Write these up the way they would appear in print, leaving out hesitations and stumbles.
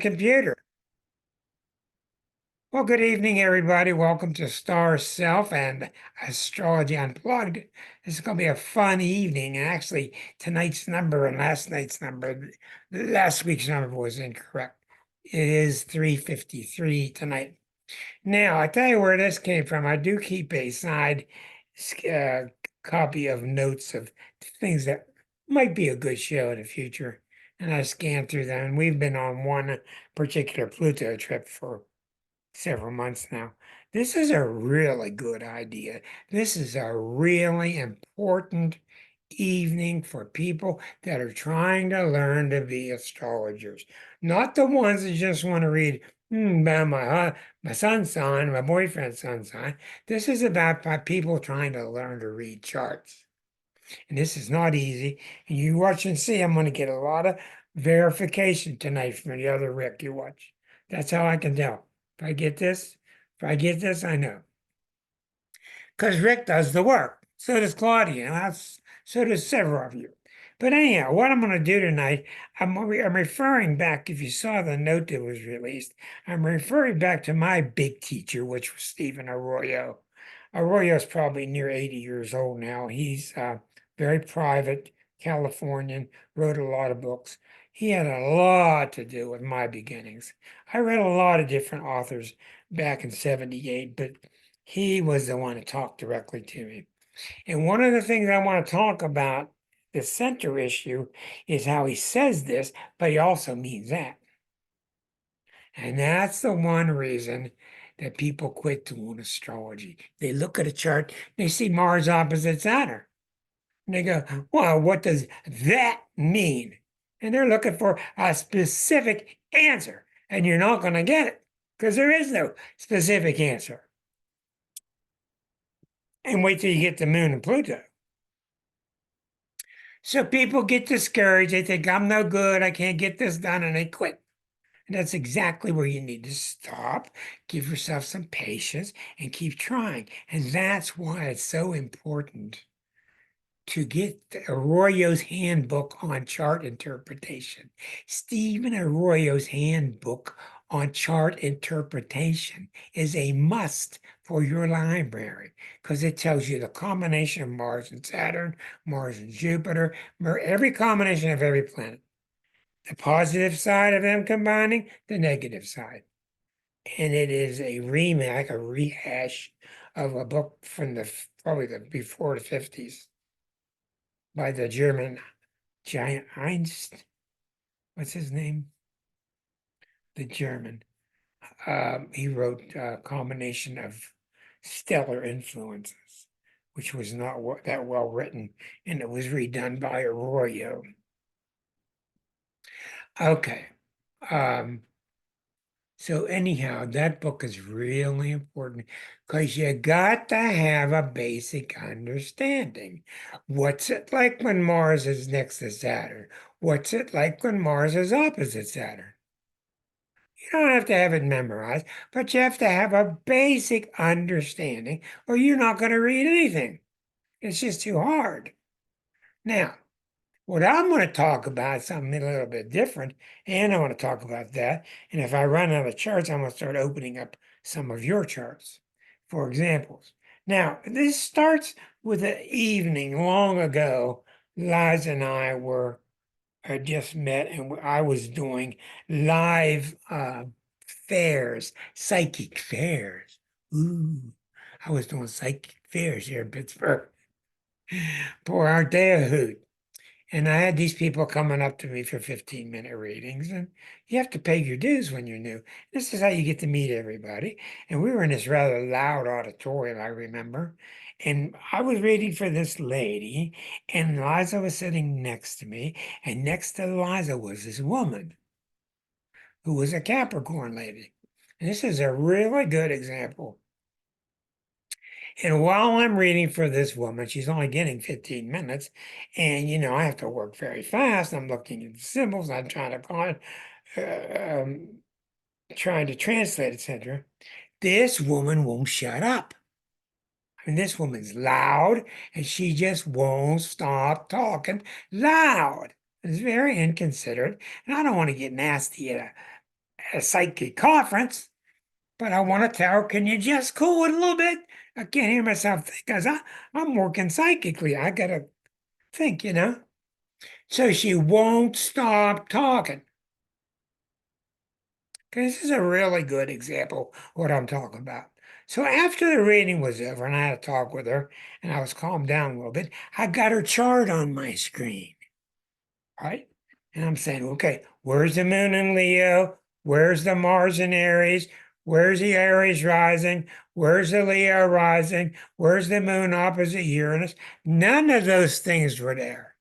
computer. Well, good evening, everybody. Welcome to Star Self and Astrology Unplugged. This is going to be a fun evening. And actually, tonight's number and last night's number, last week's number was incorrect. It is 353 tonight. Now, I tell you where this came from. I do keep a side uh, copy of notes of things that might be a good show in the future. And I scanned through them. And we've been on one particular Pluto trip for several months now. This is a really good idea. This is a really important evening for people that are trying to learn to be astrologers, not the ones that just want to read about my son's sign, my boyfriend's son's sign. This is about people trying to learn to read charts. And this is not easy. And you watch and see, I'm going to get a lot of verification tonight from the other Rick you watch. That's how I can tell. If I get this, I know. Because Rick does the work. So does Claudia. So does several of you. But anyhow, what I'm going to do tonight, I'm referring back, if you saw the note that was released, I'm referring back to my big teacher, which was Stephen Arroyo. Arroyo's probably near 80 years old now. He's very private, Californian, wrote a lot of books. He had a lot to do with my beginnings. I read a lot of different authors back in 78, but he was the one to talk directly to me. And one of the things I want to talk about, the center issue, is how he says this, but he also means that. And that's the one reason that people quit doing astrology. They look at a chart, they see Mars opposite Saturn. And they go, well, what does that mean? And they're looking for a specific answer. And you're not going to get it because there is no specific answer. And wait till you get the moon and Pluto. So people get discouraged. They think, I'm no good. I can't get this done. And they quit. And that's exactly where you need to stop, give yourself some patience, and keep trying. And that's why it's so important to get Arroyo's handbook on chart interpretation. Stephen Arroyo's handbook on chart interpretation is a must for your library because it tells you the combination of Mars and Saturn, Mars and Jupiter, every combination of every planet. The positive side of them combining, the negative side. And it is a remake, a rehash of a book from probably the before the 50s by the German giant Einstein. What's his name? The German. He wrote a combination of stellar influences, which was not that well written, and it was redone by Arroyo. Okay. So anyhow, that book is really important because you got to have a basic understanding. What's it like when Mars is next to Saturn? What's it like when Mars is opposite Saturn? You don't have to have it memorized, but you have to have a basic understanding or you're not going to read anything. It's just too hard. Now, what I'm going to talk about is something a little bit different, and I want to talk about that. And if I run out of charts, I'm going to start opening up some of your charts for examples. Now, this starts with an evening long ago. Liza and I had just met, and I was doing live fairs, psychic fairs. Ooh, I was doing psychic fairs here in Pittsburgh. Boy, aren't they a hoot? And I had these people coming up to me for 15-minute readings, and you have to pay your dues when you're new. This is how you get to meet everybody. And we were in this rather loud auditorium, I remember. And I was reading for this lady, and Liza was sitting next to me. And next to Liza was this woman who was a Capricorn lady. And this is a really good example. And while I'm reading for this woman, she's only getting 15 minutes. And, I have to work very fast. I'm looking at the symbols. I'm trying to translate, etc. This woman won't shut up. I mean, this woman's loud and she just won't stop talking loud. It's very inconsiderate. And I don't want to get nasty a psychic conference, but I want to tell her, can you just cool it a little bit? I can't hear myself think because I'm working psychically. I got to think, you know? So she won't stop talking. This is a really good example of what I'm talking about. So after the reading was over and I had a talk with her and I was calmed down a little bit, I got her chart on my screen, right? And I'm saying, okay, where's the moon in Leo? Where's the Mars in Aries? Where's the Aries rising? Where's the Leo rising? Where's the moon opposite Uranus? None of those things were there.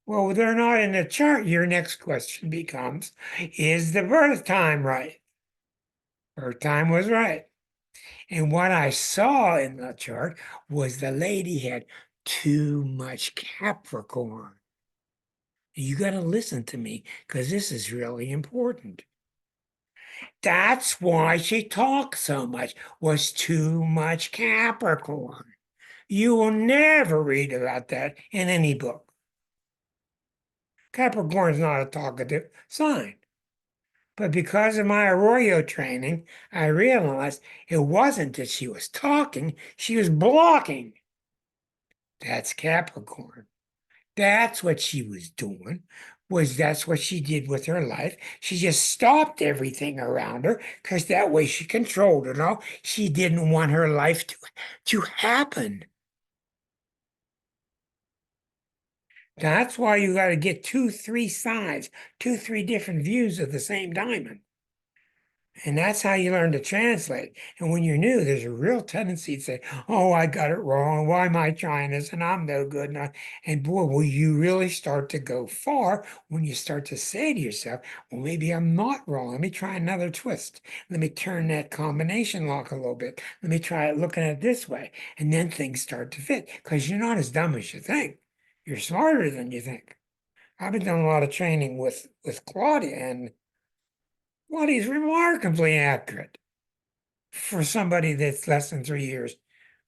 Well, they're not in the chart. Your next question becomes, is the birth time right? Birth time was right. And what I saw in the chart was the lady had too much Capricorn. You got to listen to me because this is really important. That's why she talked so much, was too much Capricorn. You will never read about that in any book. Capricorn is not a talkative sign. But because of my Arroyo training, I realized it wasn't that she was talking, she was blocking. That's Capricorn. That's what she was doing, was that's what she did with her life. She just stopped everything around her because that way she controlled it all. She didn't want her life to happen. That's why you got to get two, three sides, two, three different views of the same diamond. And that's how you learn to translate. And when you're new, there's a real tendency to say, oh, I got it wrong. Why am I trying this? And I'm no good. And boy, will you really start to go far when you start to say to yourself, well, maybe I'm not wrong. Let me try another twist. Let me turn that combination lock a little bit. Let me try it looking at it this way. And then things start to fit because you're not as dumb as you think. You're smarter than you think. I've been doing a lot of training with Claudia, and Claudia's remarkably accurate for somebody that's less than 3 years.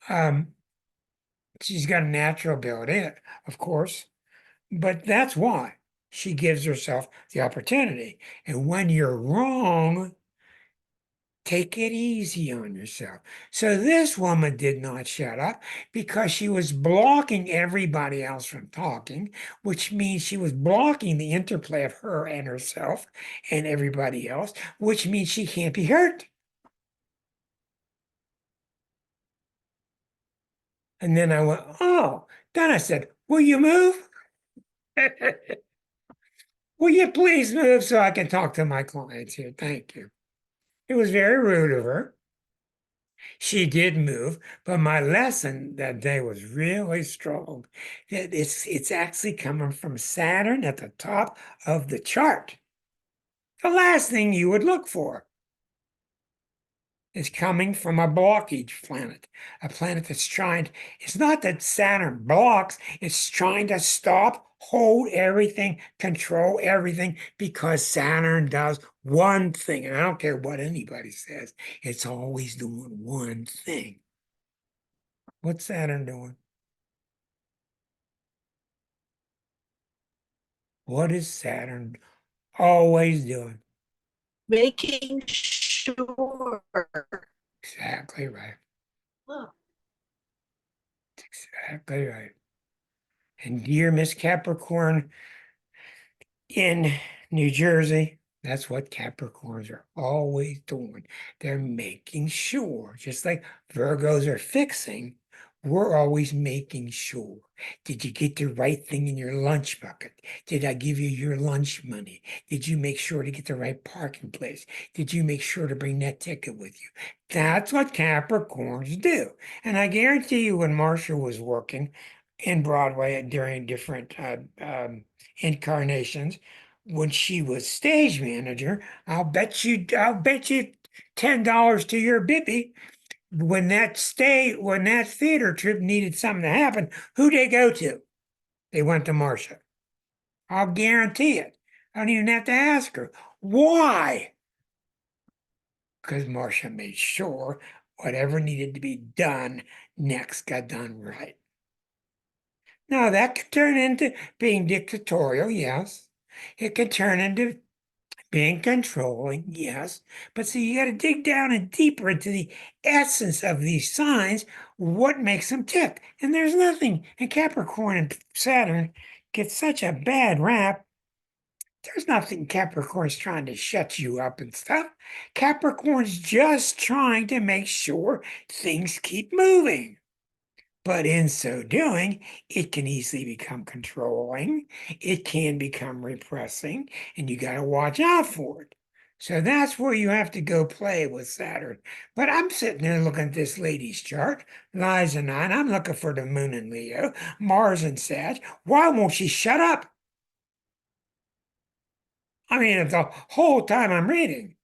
Um, she's got a natural ability, of course, but that's why she gives herself the opportunity. And when you're wrong, take it easy on yourself. So this woman did not shut up because she was blocking everybody else from talking, which means she was blocking the interplay of her and herself and everybody else, which means she can't be hurt. And then I went, oh, then I said, will you move? Will you please move so I can talk to my clients here? Thank you. It was very rude of her. She did move, but my lesson that day was really strong. It's actually coming from Saturn at the top of the chart. The last thing you would look for is coming from a blockage planet, a planet that's trying, it's not that Saturn blocks, it's trying to stop, hold everything, control everything, because Saturn does one thing. And I don't care what anybody says, it's always doing one thing. What's Saturn doing? What is Saturn always doing? Making sure. Exactly right. Oh. Exactly right. And dear Miss Capricorn, in New Jersey, that's what Capricorns are always doing. They're making sure, just like Virgos are fixing, we're always making sure. Did you get the right thing in your lunch bucket? Did I give you your lunch money? Did you make sure to get the right parking place? Did you make sure to bring that ticket with you? That's what Capricorns do. And I guarantee you, when Marsha was working in Broadway during different incarnations, when she was stage manager, I'll bet you $10 to your Bippy. When that theater trip needed something to happen, who they go to? They went to Marcia. I'll guarantee it. I don't even have to ask her. Why? Because Marcia made sure whatever needed to be done next got done right. Now that could turn into being dictatorial, yes. It could turn into Being controlling, yes. But see, you got to dig down and deeper into the essence of these signs, what makes them tick. And there's nothing. And Capricorn and Saturn get such a bad rap. There's nothing Capricorn's trying to shut you up and stuff. Capricorn's just trying to make sure things keep moving. But in so doing, it can easily become controlling. It can become repressing, and you got to watch out for it. So that's where you have to go play with Saturn. But I'm sitting there looking at this lady's chart, Liza 9. I'm looking for the moon in Leo, Mars in Sag. Why won't she shut up? I mean, the whole time I'm reading.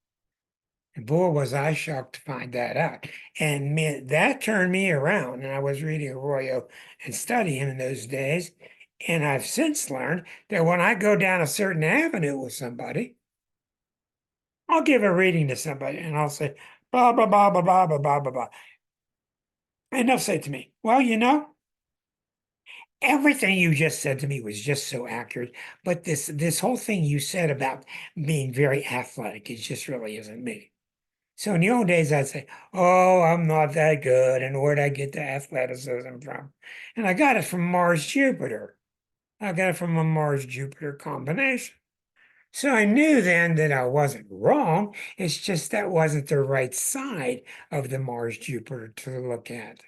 And boy, was I shocked to find that out. And man, that turned me around. And I was reading Arroyo and studying in those days. And I've since learned that when I go down a certain avenue with somebody, I'll give a reading to somebody and I'll say, blah, blah, blah, blah, blah, blah, blah, blah, blah. And they'll say to me, well, everything you just said to me was just so accurate. But this whole thing you said about being very athletic, it just really isn't me. So in the old days, I'd say, oh, I'm not that good. And where'd I get the athleticism from? And I got it from Mars Jupiter. I got it from a Mars Jupiter combination. So I knew then that I wasn't wrong. It's just that wasn't the right side of the Mars Jupiter to look at.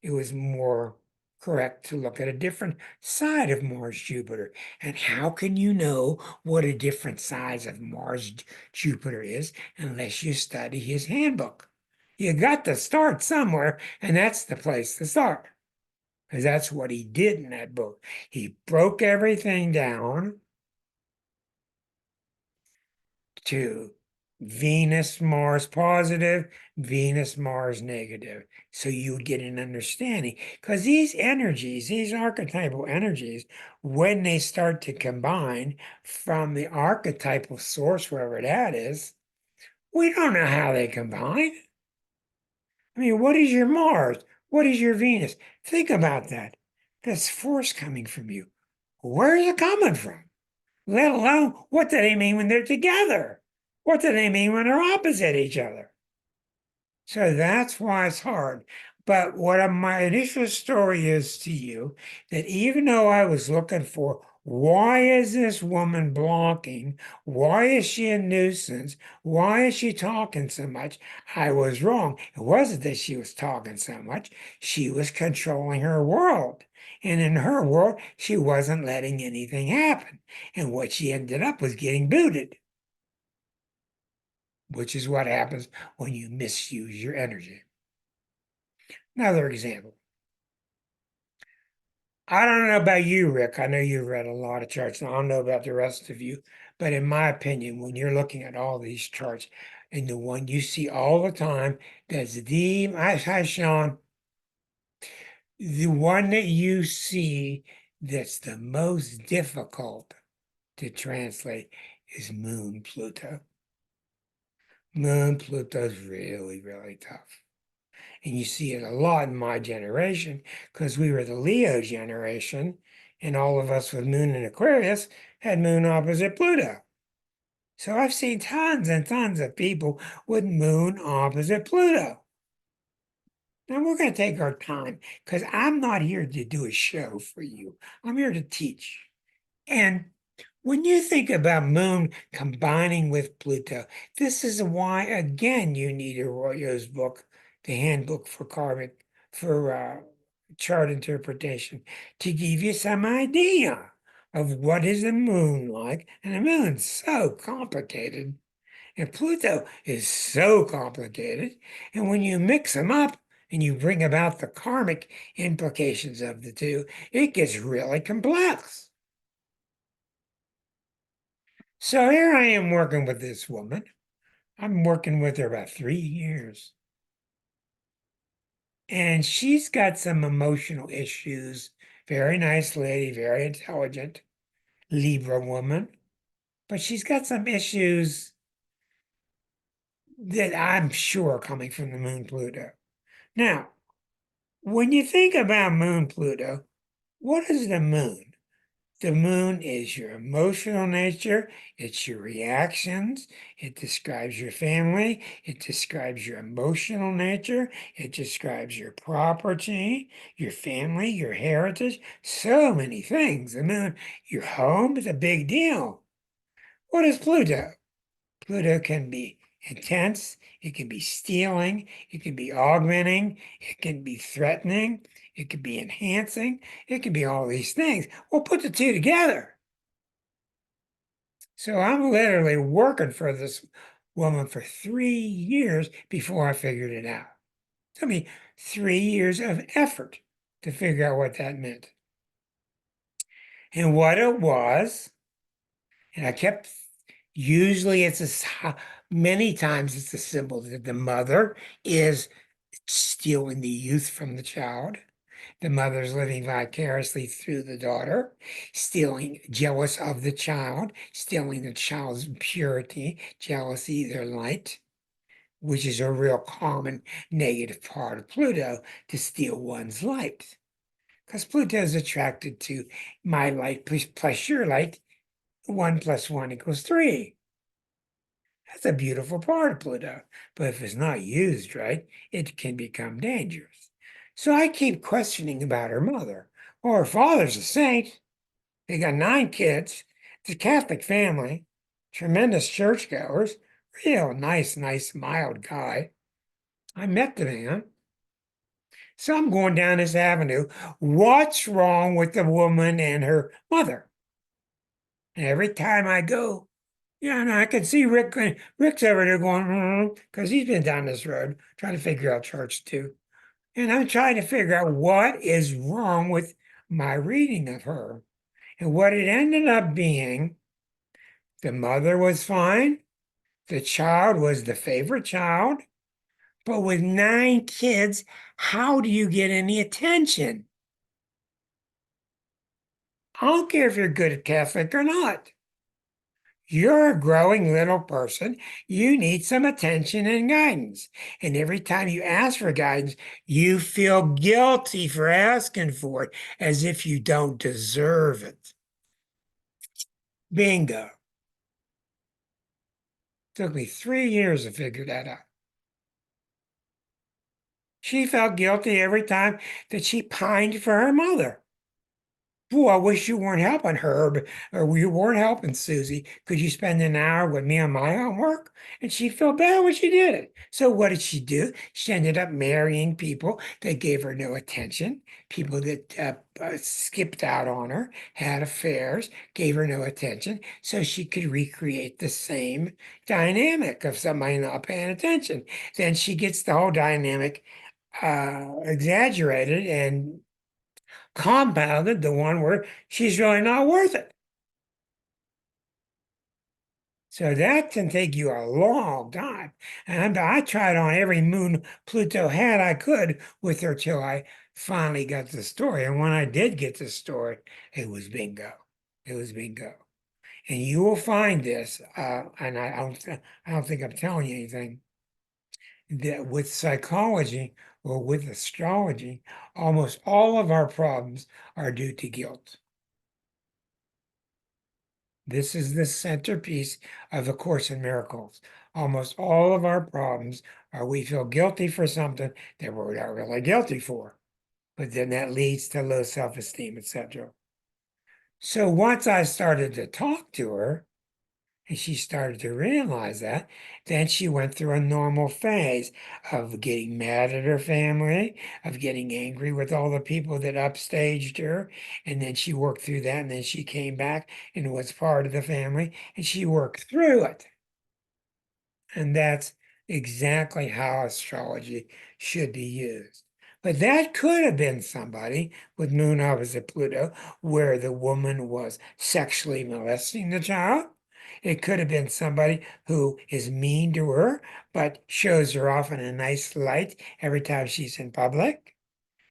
It was more correct to look at a different side of Mars Jupiter. And how can you know what a different side of Mars Jupiter is unless you study his handbook? You got to start somewhere, and that's the place to start. Because that's what he did in that book. He broke everything down to Venus, Mars positive, Venus, Mars negative. So you get an understanding. Because these energies, these archetypal energies, when they start to combine from the archetypal source, wherever that is, we don't know how they combine. I mean, what is your Mars? What is your Venus? Think about that. That's force coming from you. Where is it coming from? Let alone what do they mean when they're together? What do they mean when they're opposite each other? So that's why it's hard. But what my initial story is to you, that even though I was looking for why is this woman blocking? Why is she a nuisance? Why is she talking so much? I was wrong. It wasn't that she was talking so much. She was controlling her world. And in her world, she wasn't letting anything happen. And what she ended up was getting booted, which is what happens when you misuse your energy. Another example. I don't know about you, Rick. I know you've read a lot of charts, and I don't know about the rest of you. But in my opinion, when you're looking at all these charts, and the one you see all the time, that's hi, Sean, the one that you see that's the most difficult to translate is Moon Pluto. Moon Pluto's really, really tough. And you see it a lot in my generation because we were the Leo generation, and all of us with Moon in Aquarius had Moon opposite Pluto. So I've seen tons and tons of people with Moon opposite Pluto. Now we're going to take our time because I'm not here to do a show for you. I'm here to teach. And when you think about Moon combining with Pluto, this is why, again, you need Arroyo's book, the Handbook for Karmic, for chart interpretation, to give you some idea of what is the moon like. And the moon's so complicated, and Pluto is so complicated. And when you mix them up and you bring about the karmic implications of the two, it gets really complex. So here I am working with this woman. I'm working with her about 3 years. And she's got some emotional issues. Very nice lady, very intelligent, Libra woman. But she's got some issues that I'm sure are coming from the moon Pluto. Now, when you think about moon Pluto, what is the moon? The moon is your emotional nature, it's your reactions, it describes your family, it describes your emotional nature, it describes your property, your family, your heritage, so many things. The moon, your home is a big deal. What is Pluto? Pluto can be intense, it can be stealing, it can be augmenting, it can be threatening, it can be enhancing, it can be all these things. Well, put the two together. So I'm literally working for this woman for 3 years before I figured it out. It took me 3 years of effort to figure out what that meant. And what it was, and I kept, usually many times it's a symbol that the mother is stealing the youth from the child. The mother's living vicariously through the daughter, stealing, jealous of the child, stealing the child's purity, jealousy, their light, which is a real common negative part of Pluto, to steal one's light. Because Pluto is attracted to my light plus your light. 1 + 1 = 3. That's a beautiful part of Pluto. But if it's not used right, it can become dangerous. So I keep questioning about her mother. Well, her father's a saint. They got 9 kids. It's a Catholic family, tremendous churchgoers, real nice, mild guy. I met the man. So I'm going down this avenue. What's wrong with the woman and her mother? And every time I go, yeah, and I can see Rick. Rick's over there going, because he's been down this road trying to figure out charts too. And I'm trying to figure out what is wrong with my reading of her. And what it ended up being, the mother was fine. The child was the favorite child. But with 9 kids, how do you get any attention? I don't care if you're good at Catholic or not. You're a growing little person. You need some attention and guidance. And every time you ask for guidance, you feel guilty for asking for it as if you don't deserve it. Bingo. Took me 3 years to figure that out. She felt guilty every time that she pined for her mother. Boy, I wish you weren't helping Herb or you weren't helping Susie. Could you spend an hour with me on my homework? And she felt bad when she did it. So what did she do? She ended up marrying people that gave her no attention, people that skipped out on her, had affairs, gave her no attention, so she could recreate the same dynamic of somebody not paying attention. Then she gets the whole dynamic exaggerated and compounded, the one where she's really not worth it. So that can take you a long time. And I tried on every moon Pluto had I could with her till I finally got the story. And when I did get the story, it was bingo. It was bingo. And you will find this, and I don't think I'm telling you anything, that with psychology or with astrology, almost all of our problems are due to guilt. This is the centerpiece of A Course in Miracles. Almost all of our problems are we feel guilty for something that we're not really guilty for, but then that leads to low self-esteem, etc. So once I started to talk to her, and she started to realize that, then she went through a normal phase of getting mad at her family, of getting angry with all the people that upstaged her. And then she worked through that. And then she came back and was part of the family and she worked through it. And that's exactly how astrology should be used. But that could have been somebody with moon opposite Pluto, where the woman was sexually molesting the child. It could have been somebody who is mean to her, but shows her off in a nice light every time she's in public.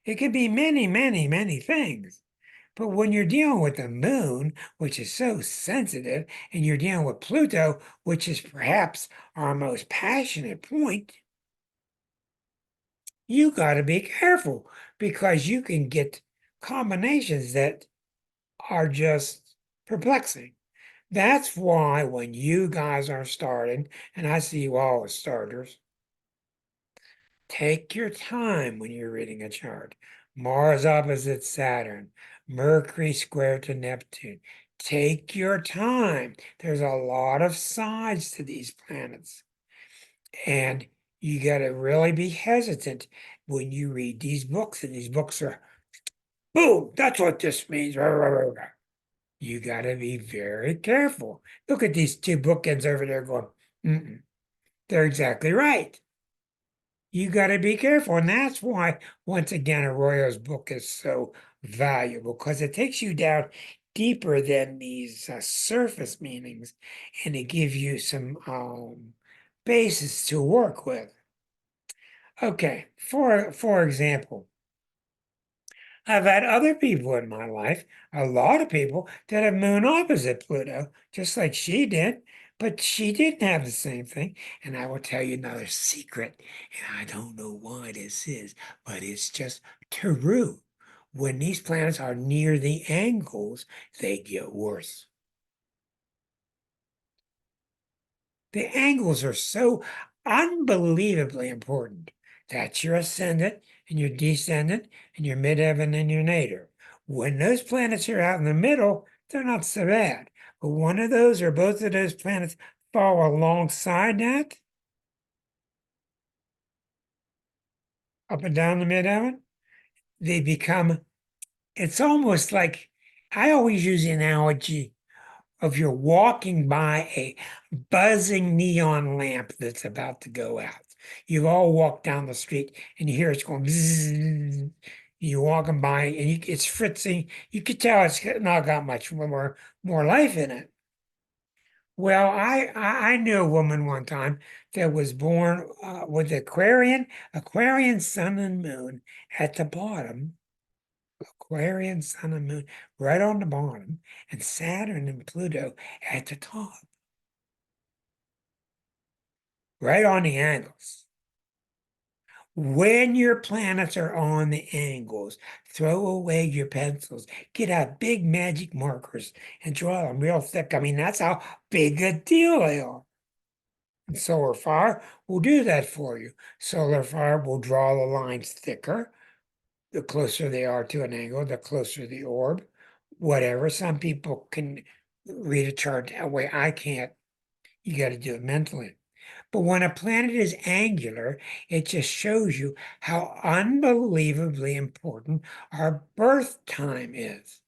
It could be many things. But when you're dealing with the moon, which is so sensitive, and you're dealing with Pluto, which is perhaps our most passionate point, you got to be careful because you can get combinations that are just perplexing. That's why when you guys are starting, and I see you all as starters, take your time when you're reading a chart. Mars opposite Saturn, Mercury square to Neptune. Take your time. There's a lot of sides to these planets. And you got to really be hesitant when you read these books. And these books are, boom, that's what this means. You got to be very careful. Look at these two bookends over there going, mm-mm, they're exactly right. You got to be careful. And that's why, once again, Arroyo's book is so valuable because it takes you down deeper than these surface meanings and it gives you some basis to work with. Okay, for example, I've had other people in my life, a lot of people that have moon opposite Pluto, just like she did, but she didn't have the same thing. And I will tell you another secret, and I don't know why this is, but it's just true. When these planets are near the angles, they get worse. The angles are so unbelievably important. That's your ascendant and your descendant and your midheaven and your nadir. When those planets are out in the middle, they're not so bad. But one of those or both of those planets fall alongside that, up and down the midheaven, they become, it's almost like, I always use the analogy of you're walking by a buzzing neon lamp that's about to go out. You've all walked down the street and you hear it's going bzzz. You're walking by and it's fritzing. You could tell it's not got much more life in it. Well, I knew a woman one time that was born with Aquarian sun and moon at the bottom, Aquarian sun and moon right on the bottom, and Saturn and Pluto at the top, right on the angles. When your planets are on the angles, throw away your pencils, get out big magic markers and draw them real thick. I mean, that's how big a deal they are. And solar fire will do that for you. Solar fire will draw the lines thicker. The closer they are to an angle, the closer the orb, whatever. Some people can read a chart that way. I can't. You got to do it mentally. But when a planet is angular, it just shows you how unbelievably important our birth time is,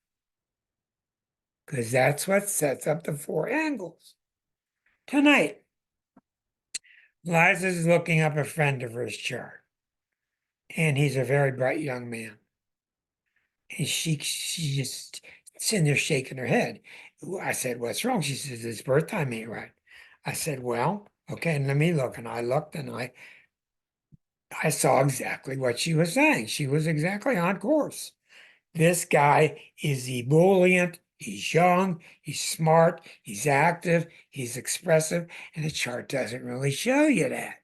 because that's what sets up the four angles. Tonight, Liza's looking up a friend of hers chart, and he's a very bright young man. And she just sitting there shaking her head. I said, "What's wrong?" She says, "His birth time ain't right." I said, "Well, okay, let me look." And I looked and I saw exactly what she was saying. She was exactly on course. This guy is ebullient, he's young, he's smart, he's active, he's expressive, and the chart doesn't really show you that.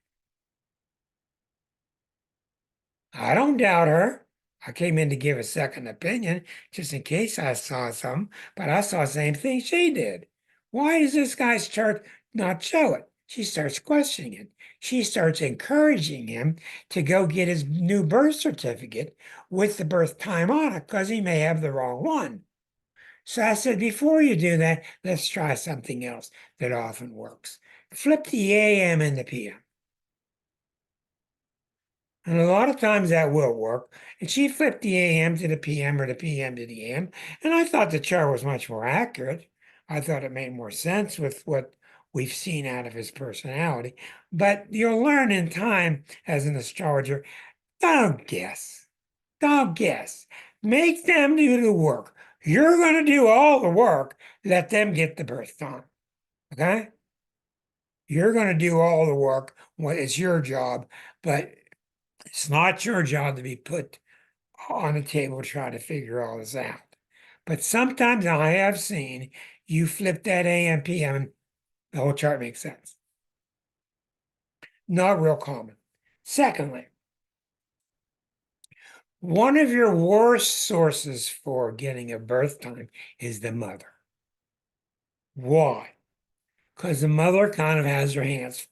I don't doubt her. I came in to give a second opinion just in case I saw something, but I saw the same thing she did. Why does this guy's chart not show it? She starts questioning it. She starts encouraging him to go get his new birth certificate with the birth time on it because he may have the wrong one. So I said, before you do that, let's try something else that often works. Flip the AM and the PM. And a lot of times that will work. And she flipped the AM to the PM or the PM to the AM. And I thought the chart was much more accurate. I thought it made more sense with what we've seen out of his personality. But you'll learn in time as an astrologer, don't guess. Don't guess. Make them do the work. You're going to do all the work. Let them get the birth time. Okay? You're going to do all the work. Well, it's your job, but it's not your job to be put on the table trying to figure all this out. But sometimes I have seen you flip that AM PM, the whole chart makes sense. Not real common. Secondly, One of your worst sources for getting a birth time is the mother. Why? Because the mother kind of has her hands.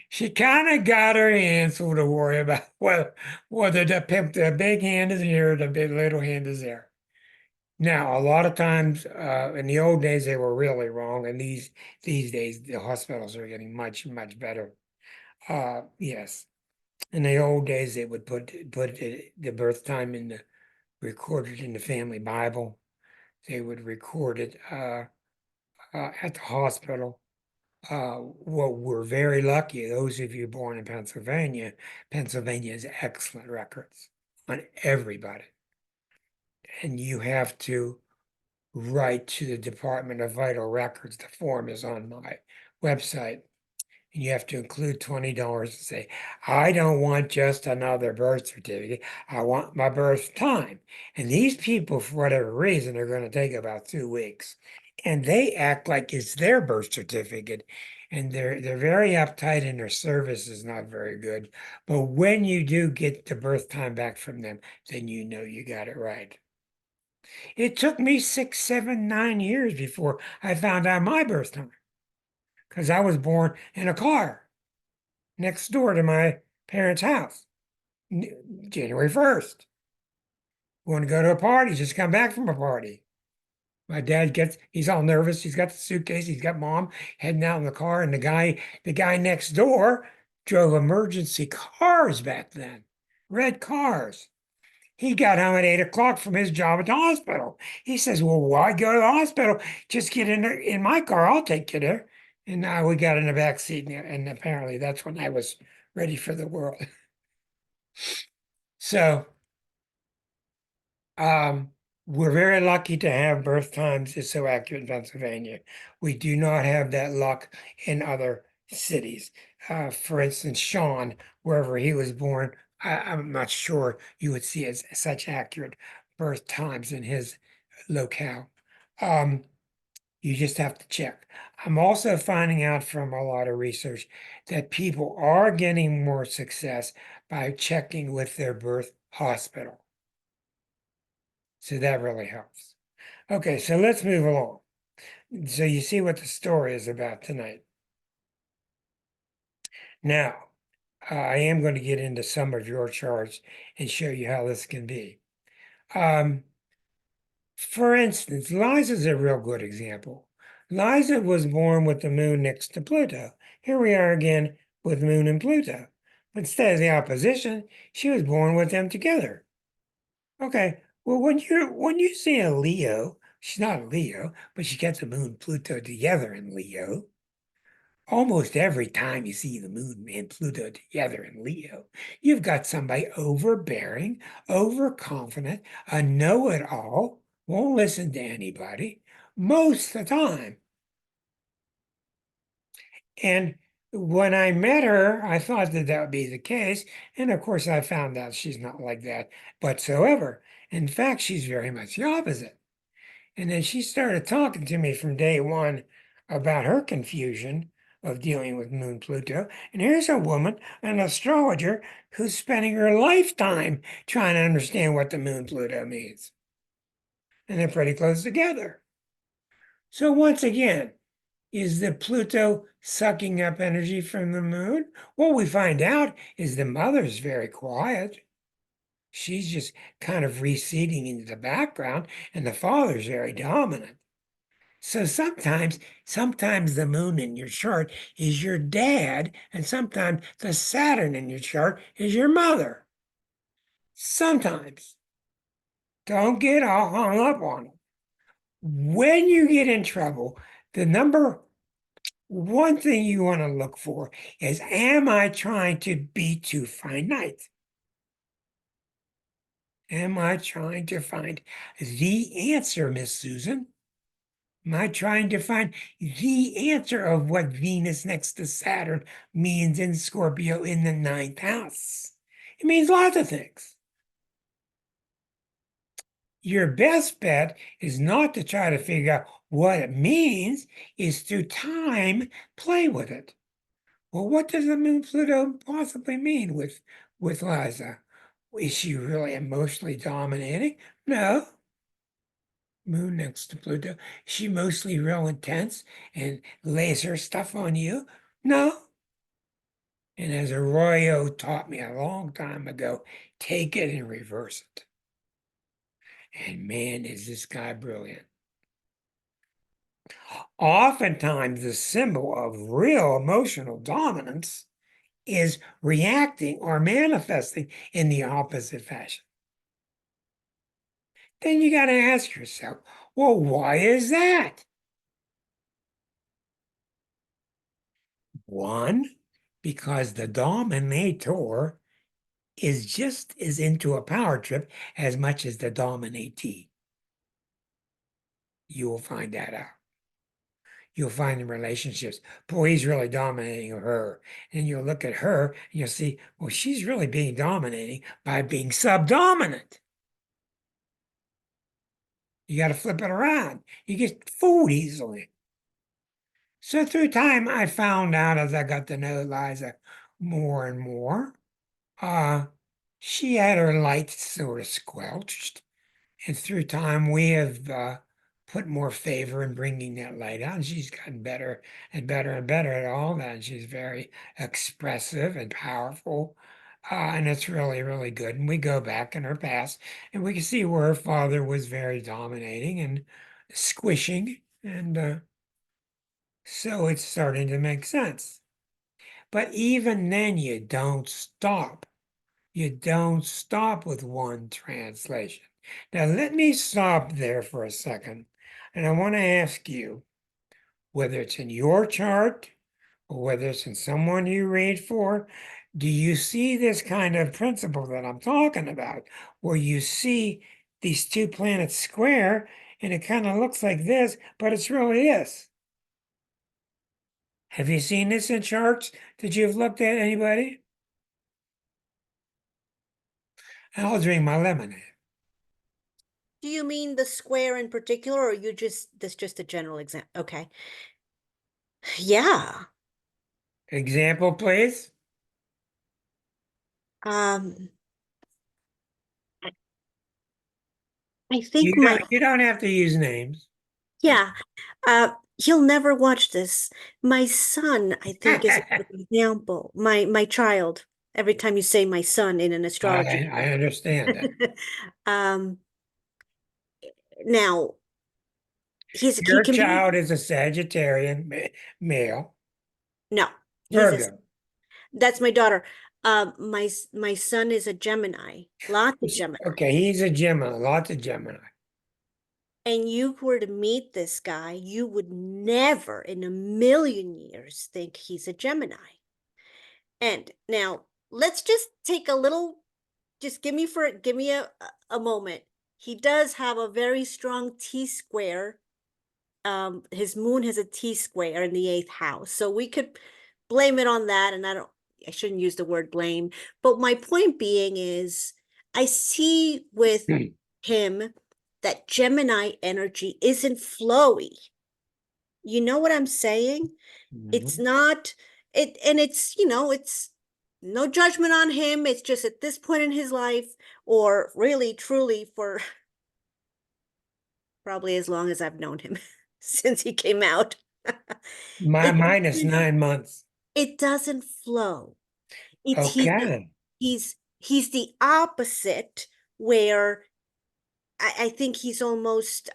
She kind of got her hands full to worry about whether the big hand is here or the big little hand is there. Now, a lot of times, in the old days, they were really wrong, and these days the hospitals are getting much better. Yes, in the old days, they would put the birth time in the recorded in the family Bible. They would record it at the hospital. Well, we're very lucky. Those of you born in Pennsylvania, Pennsylvania has excellent records on everybody. And you have to write to the Department of Vital Records. The form is on my website. And you have to include $20 and say, I don't want just another birth certificate. I want my birth time. And these people, for whatever reason, are going to take about 2 weeks. And they act like it's their birth certificate. And they're very uptight and their service is not very good. But when you do get the birth time back from them, then you know you got it right. It took me 6, 7, 9 years before I found out my birth time because I was born in a car next door to my parents' house, January 1st. Want to go to a party, just come back from a party. My dad he's all nervous. He's got the suitcase. He's got mom heading out in the car. And the guy next door drove emergency cars back then, red cars. He got home at 8 o'clock from his job at the hospital. He says, well, why go to the hospital? Just get in my car. I'll take you there. And now we got in the back seat. And apparently that's when I was ready for the world. So um, we're very lucky to have birth times is so accurate in Pennsylvania. We do not have that luck in other cities. For instance, Sean, wherever he was born, I'm not sure you would see as such accurate birth times in his locale. Um, you just have to check. I'm also finding out from a lot of research that people are getting more success by checking with their birth hospital. So that really helps. Okay, so let's move along. So you see what the story is about tonight. Now, I am going to get into some of your charts and show you how this can be. For instance, Liza's a real good example. Liza was born with the moon next to Pluto. Here we are again with Moon and Pluto. But instead of the opposition, she was born with them together. Okay, well, when you see a Leo, she's not a Leo, but she gets the moon Pluto together in Leo. Almost every time you see the moon and Pluto together in Leo, you've got somebody overbearing, overconfident, a know-it-all, won't listen to anybody most of the time. And when I met her, I thought that that would be the case. And of course, I found out she's not like that whatsoever. In fact, she's very much the opposite. And then she started talking to me from day one about her confusion of dealing with Moon Pluto. And here's a woman, an astrologer, who's spending her lifetime trying to understand what the Moon Pluto means. And they're pretty close together. So once again, is the Pluto sucking up energy from the moon? What we find out is the mother's very quiet. She's just kind of receding into the background, and the father's very dominant. So sometimes the moon in your chart is your dad, and sometimes the Saturn in your chart is your mother. Sometimes. Don't get all hung up on it. When you get in trouble, the number one thing you want to look for is, am I trying to be too finite? Am I trying to find the answer, Miss Susan? Am I trying to find the answer of what Venus next to Saturn means in Scorpio in the ninth house? It means lots of things. Your best bet is not to try to figure out what it means, is through time, play with it. Well, what does the moon Pluto possibly mean with with Liza. Is she really emotionally dominating? No. Moon next to Pluto. Is she mostly real intense and lays her stuff on you? No. And as Arroyo taught me a long time ago, take it and reverse it. And man, is this guy brilliant. Oftentimes, the symbol of real emotional dominance is reacting or manifesting in the opposite fashion. Then you got to ask yourself, well, why is that? One, because the dominator is just as into a power trip as much as the dominatee. You will find that out. You'll find in relationships, boy, he's really dominating her. And you'll look at her and you'll see, well, she's really being dominating by being subdominant. You got to flip it around. You get fooled easily. So through time, I found out as I got to know Liza more and more, uh, she had her light sort of squelched. And through time, we have put more favor in bringing that light out. And she's gotten better and better and better at all that. And she's very expressive and powerful. And it's really, really good. And we go back in her past and we can see where her father was very dominating and squishing. And so it's starting to make sense. But even then, you don't stop. You don't stop with one translation. Now, let me stop there for a second. And I want to ask you whether it's in your chart or whether it's in someone you read for, do you see this kind of principle that I'm talking about, where you see these two planets square and it kind of looks like this, but it's really this? Have you seen this in charts that you've looked at, anybody? I'll drink my lemonade. Do you mean the square in particular, or you just this just a general example? Okay. Yeah. Example, please. Um, I You think my don't, you don't have to use names. yeah. He'll never watch this. My son, I think, is a I, good example. My child. Every time you say my son in an astrology. I understand that. Um, now he Your can be child is a Sagittarian male, no, he's a Virgo. that's my daughter. My son is a Gemini, lots of Gemini. Okay, he's a Gemini, lots of Gemini. And you were to meet this guy, you would never in a million years think he's a Gemini. And now let's just take a little, just give me a moment. He does have a very strong T square. His moon has a T square in the eighth house. So we could blame it on that. And I shouldn't use the word blame. But my point being is, I see with him that Gemini energy isn't flowy. You know what I'm saying? It's Mhm. not it, and it's no judgment on him. It's just at this point in his life, or really truly for probably as long as I've known him since he came out. My It minus 9 months. it doesn't flow. It's Okay. he's the opposite where I think he's almost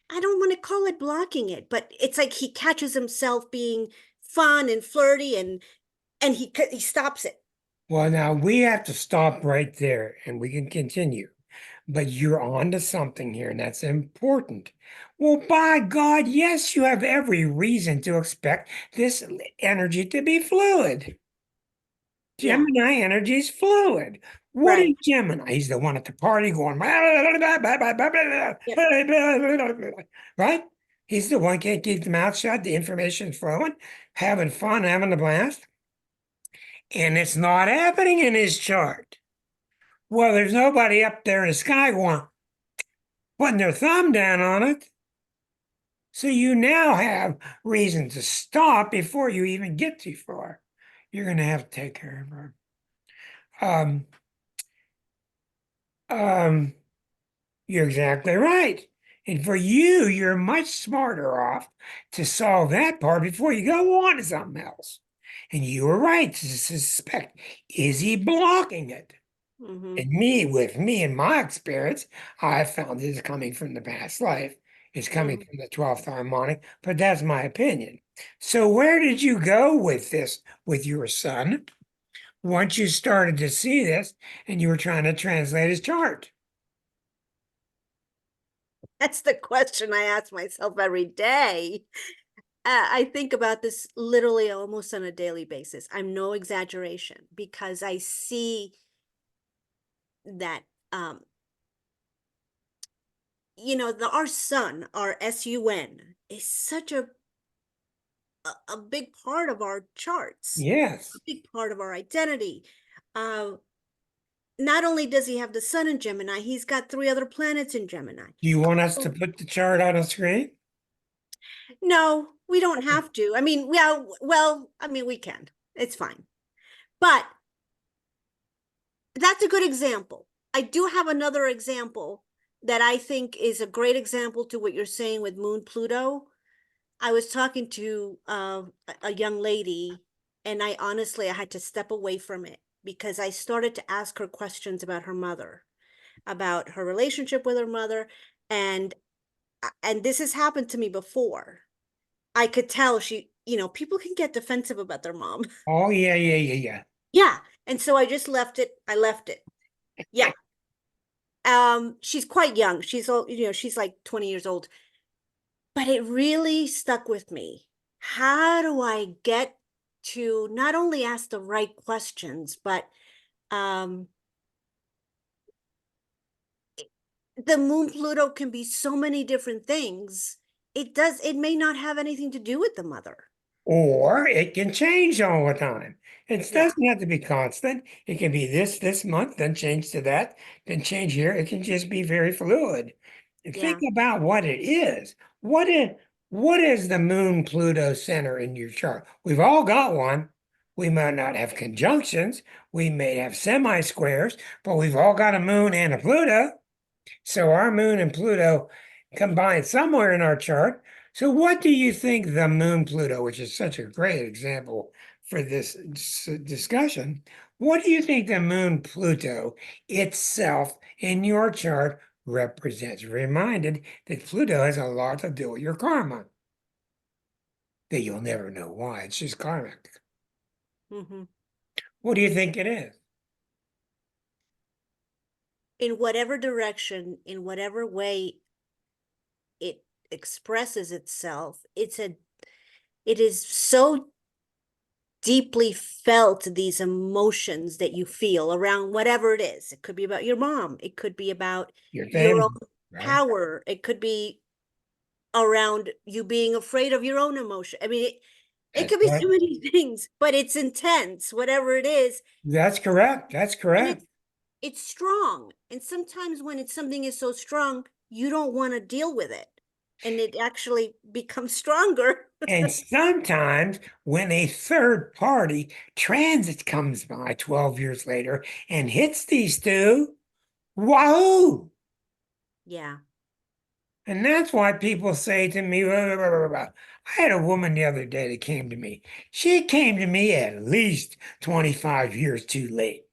I don't want to call it blocking it, but it's like he catches himself being fun and flirty and he stops it. Well, now we have to stop right there and we can continue. But you're on to something here, and that's important. Well, by God, yes, you have every reason to expect this energy to be fluid. Yeah, Gemini energy is fluid. What is right. Gemini? He's the one at the party going, Yep, right? He's the one can't keep the mouth shut, the information's flowing, having fun, having a blast. And it's not happening in his chart. Well, there's nobody up there in the sky going, putting their thumb down on it. So you now have reason to stop before you even get too far. You're going to have to take care of her. Um, um, you're exactly right. And for you, you're much smarter off to solve that part before you go on to something else. And you were right to suspect, is he blocking it? Mm-hmm. And me, with me and my experience, I found this coming from the past life. It's coming Mm-hmm. from the 12th harmonic, but that's my opinion. So where did you go with this with your son once you started to see this and you were trying to translate his chart? That's the question I ask myself every day. I think about this literally almost on a daily basis. I'm no exaggeration because I see that um our son, our sun, is such a big part of our charts, a Yes. big part of our identity. Uh Not only does he have the sun in Gemini, he's got three other planets in Gemini. Do you want us to So, put the chart on the screen? no, we don't have to. I mean, well, I mean, we can. It's fine. But that's a good example. I do have another example that I think is a great example to what you're saying with Moon Pluto. I was talking to a young lady, and I had to step away from it because I started to ask her questions about her mother, about her relationship with her mother, and and this has happened to me before. I could tell people can get defensive about their mom. Oh, yeah, yeah, yeah, yeah. Yeah. And so I just left it. I left it. Yeah. She's quite young. She's like 20 years old. But it really stuck with me. How do I get to not only ask the right questions, but um the moon Pluto can be so many different things. It may not have anything to do with the mother. Or it can change all the time. It Yeah. doesn't have to be constant. It can be this month, then change to that, then change here. It can just be very fluid. And think Yeah. about what it is. What is the moon Pluto center in your chart? We've all got one. We might not have conjunctions. We may have semi-squares, but we've all got a moon and a Pluto. So our moon and Pluto combine somewhere in our chart. So what do you think the moon Pluto, which is such a great example for this discussion, what do you think the moon Pluto itself in your chart represents? Reminded that Pluto has a lot to do with your karma. That you'll never know why. It's just karmic. Hmm. What do you think it is? In whatever direction, in whatever way it expresses itself, it is so deeply felt, these emotions that you feel around whatever it is. It could be about your mom, it could be about Your your family, own right? power, it could be around you being afraid of your own emotion. I mean, it That's could be right. so many things, but it's intense, whatever it is, That's correct. That's and correct. it's strong. And sometimes when it's something is so strong, you don't want to deal with it, and it actually becomes stronger. And sometimes when a third party transit comes by 12 years later and hits these two, wahoo! Yeah. And that's why people say to me, blah, blah, blah, blah, blah. I had a woman the other day that came to me. She came to me at least 25 years too late.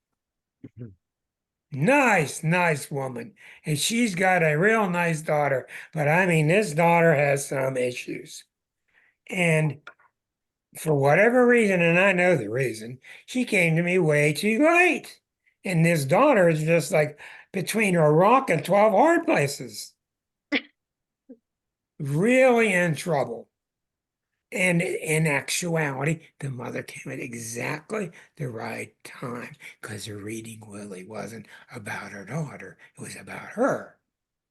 Nice, nice woman. And she's got a real nice daughter. But I mean, this daughter has some issues. And for whatever reason, and I know the reason, she came to me way too late. And this daughter is just like between a rock and 12 hard places, really in trouble. And in actuality, the mother came at exactly the right time because the reading really wasn't about her daughter, it was about her.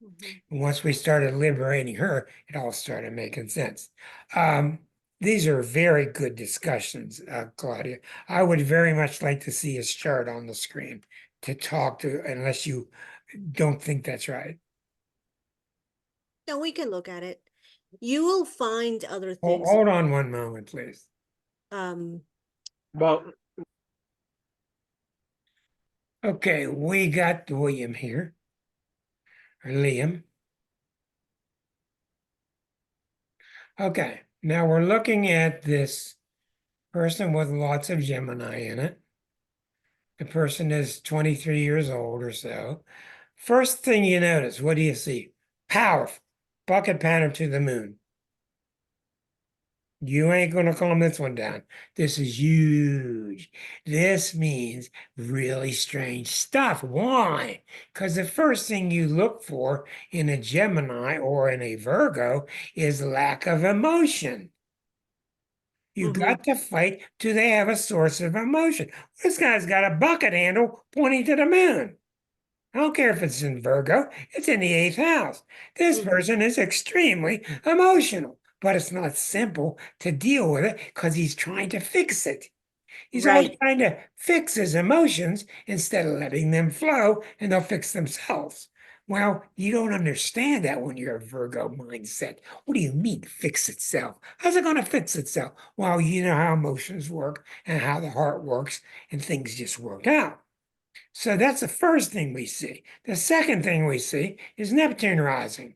Mhm. Once we started liberating her, it all started making sense. Um, these are very good discussions, Claudia. I would very much like to see a chart on the screen to talk to, unless you don't think that's right. No, we can look at it. You will find other things. Hold on one moment, please. Um, Well, Okay, we got William here, or Liam. Okay, now we're looking at this person with lots of Gemini in it. The person is 23 years old or so. First thing you notice, what do you see? Powerful. Bucket pattern to the moon. You ain't going to calm this one down. This is huge. This means really strange stuff. Why? Because the first thing you look for in a Gemini or in a Virgo is lack of emotion. You Mm-hmm. got to fight till they have a source of emotion. This guy's got a bucket handle pointing to the moon. I don't care if it's in Virgo, it's in the eighth house. This Mm-hmm. person is extremely emotional, but it's not simple to deal with it because he's trying to fix it. He's always Right. trying to fix his emotions instead of letting them flow and they'll fix themselves. Well, you don't understand that when you're a Virgo mindset. What do you mean fix itself? How's it going to fix itself? Well, you know how emotions work and how the heart works, and things just work out. So that's the first thing we see. The second thing we see is Neptune rising.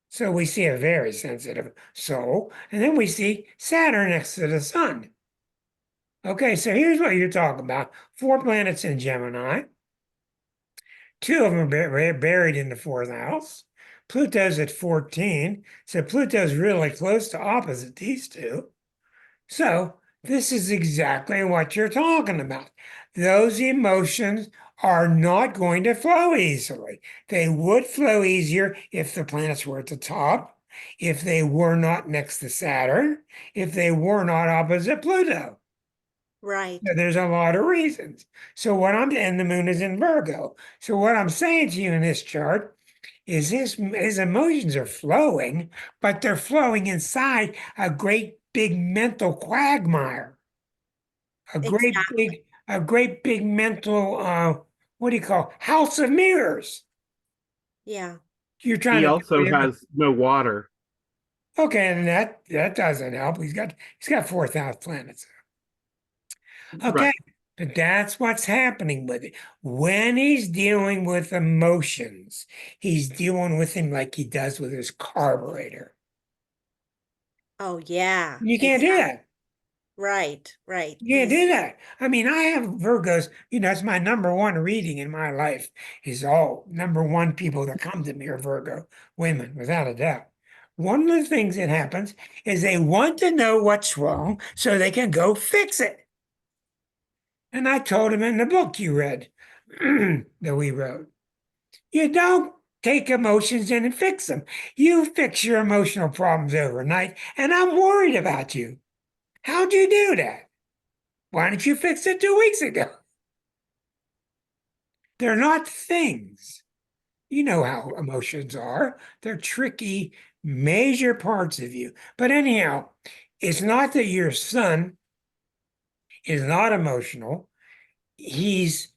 So we see a very sensitive soul, and then we see Saturn next to the sun. Okay, so here's what you're talking about. Four planets in Gemini. Two of them are buried in the fourth house. Pluto's at 14. So Pluto's really close to opposite these two. So this is exactly what you're talking about. Those emotions are not going to flow easily. They would flow easier if the planets were at the top, if they were not next to Saturn, if they were not opposite Pluto. Right. Now, there's a lot of reasons. So and the moon is in Virgo. So what I'm saying to you in this chart is his emotions are flowing, but they're flowing inside a great big mental quagmire, Exactly. a great big mental what do you call house of mirrors. Yeah. You're trying he to also do it. has no water. Okay, and that doesn't help. He's got fourth house planets. Okay, Right. but that's what's happening with it. When he's dealing with emotions, he's dealing with him like he does with his carburetor. Oh, yeah. You can't do Exactly. that. Right. Right. You can't do He's that. I mean, I have Virgos, it's my number one reading in my life is all number one people that come to me are Virgo women, without a doubt. One of the things that happens is they want to know what's wrong so they can go fix it. And I told him in the book you read that we wrote, you don't take emotions in and fix them. You fix your emotional problems overnight, and I'm worried about you. How'd you do that? Why didn't you fix it 2 weeks ago? They're not things. You know how emotions are. They're tricky, major parts of you. But anyhow, it's not that your son is not emotional. He's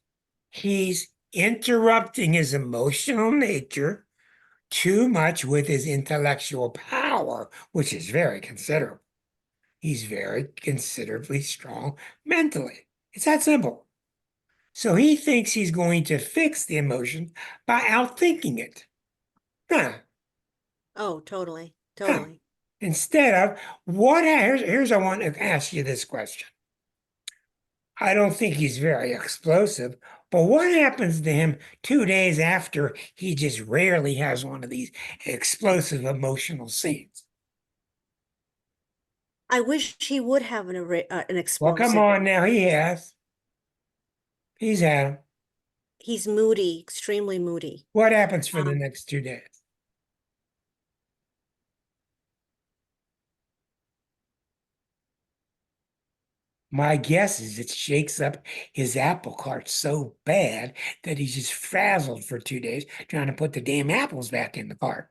he's interrupting his emotional nature too much with his intellectual power, which is very considerable. He's very considerably strong mentally. It's that simple. So he thinks he's going to fix the emotion by outthinking it. Huh, oh, totally. huh. Totally. Instead of here's I want to ask you this question. I don't think he's very explosive, but what happens to him 2 days after he just rarely has one of these explosive emotional scenes? I wish he would have an Well, come explosive. on now, he has. He's had them. He's moody, extremely moody. What happens for the Um, next 2 days? My guess is it shakes up his apple cart so bad that he's just frazzled for 2 days trying to put the damn apples back in the cart.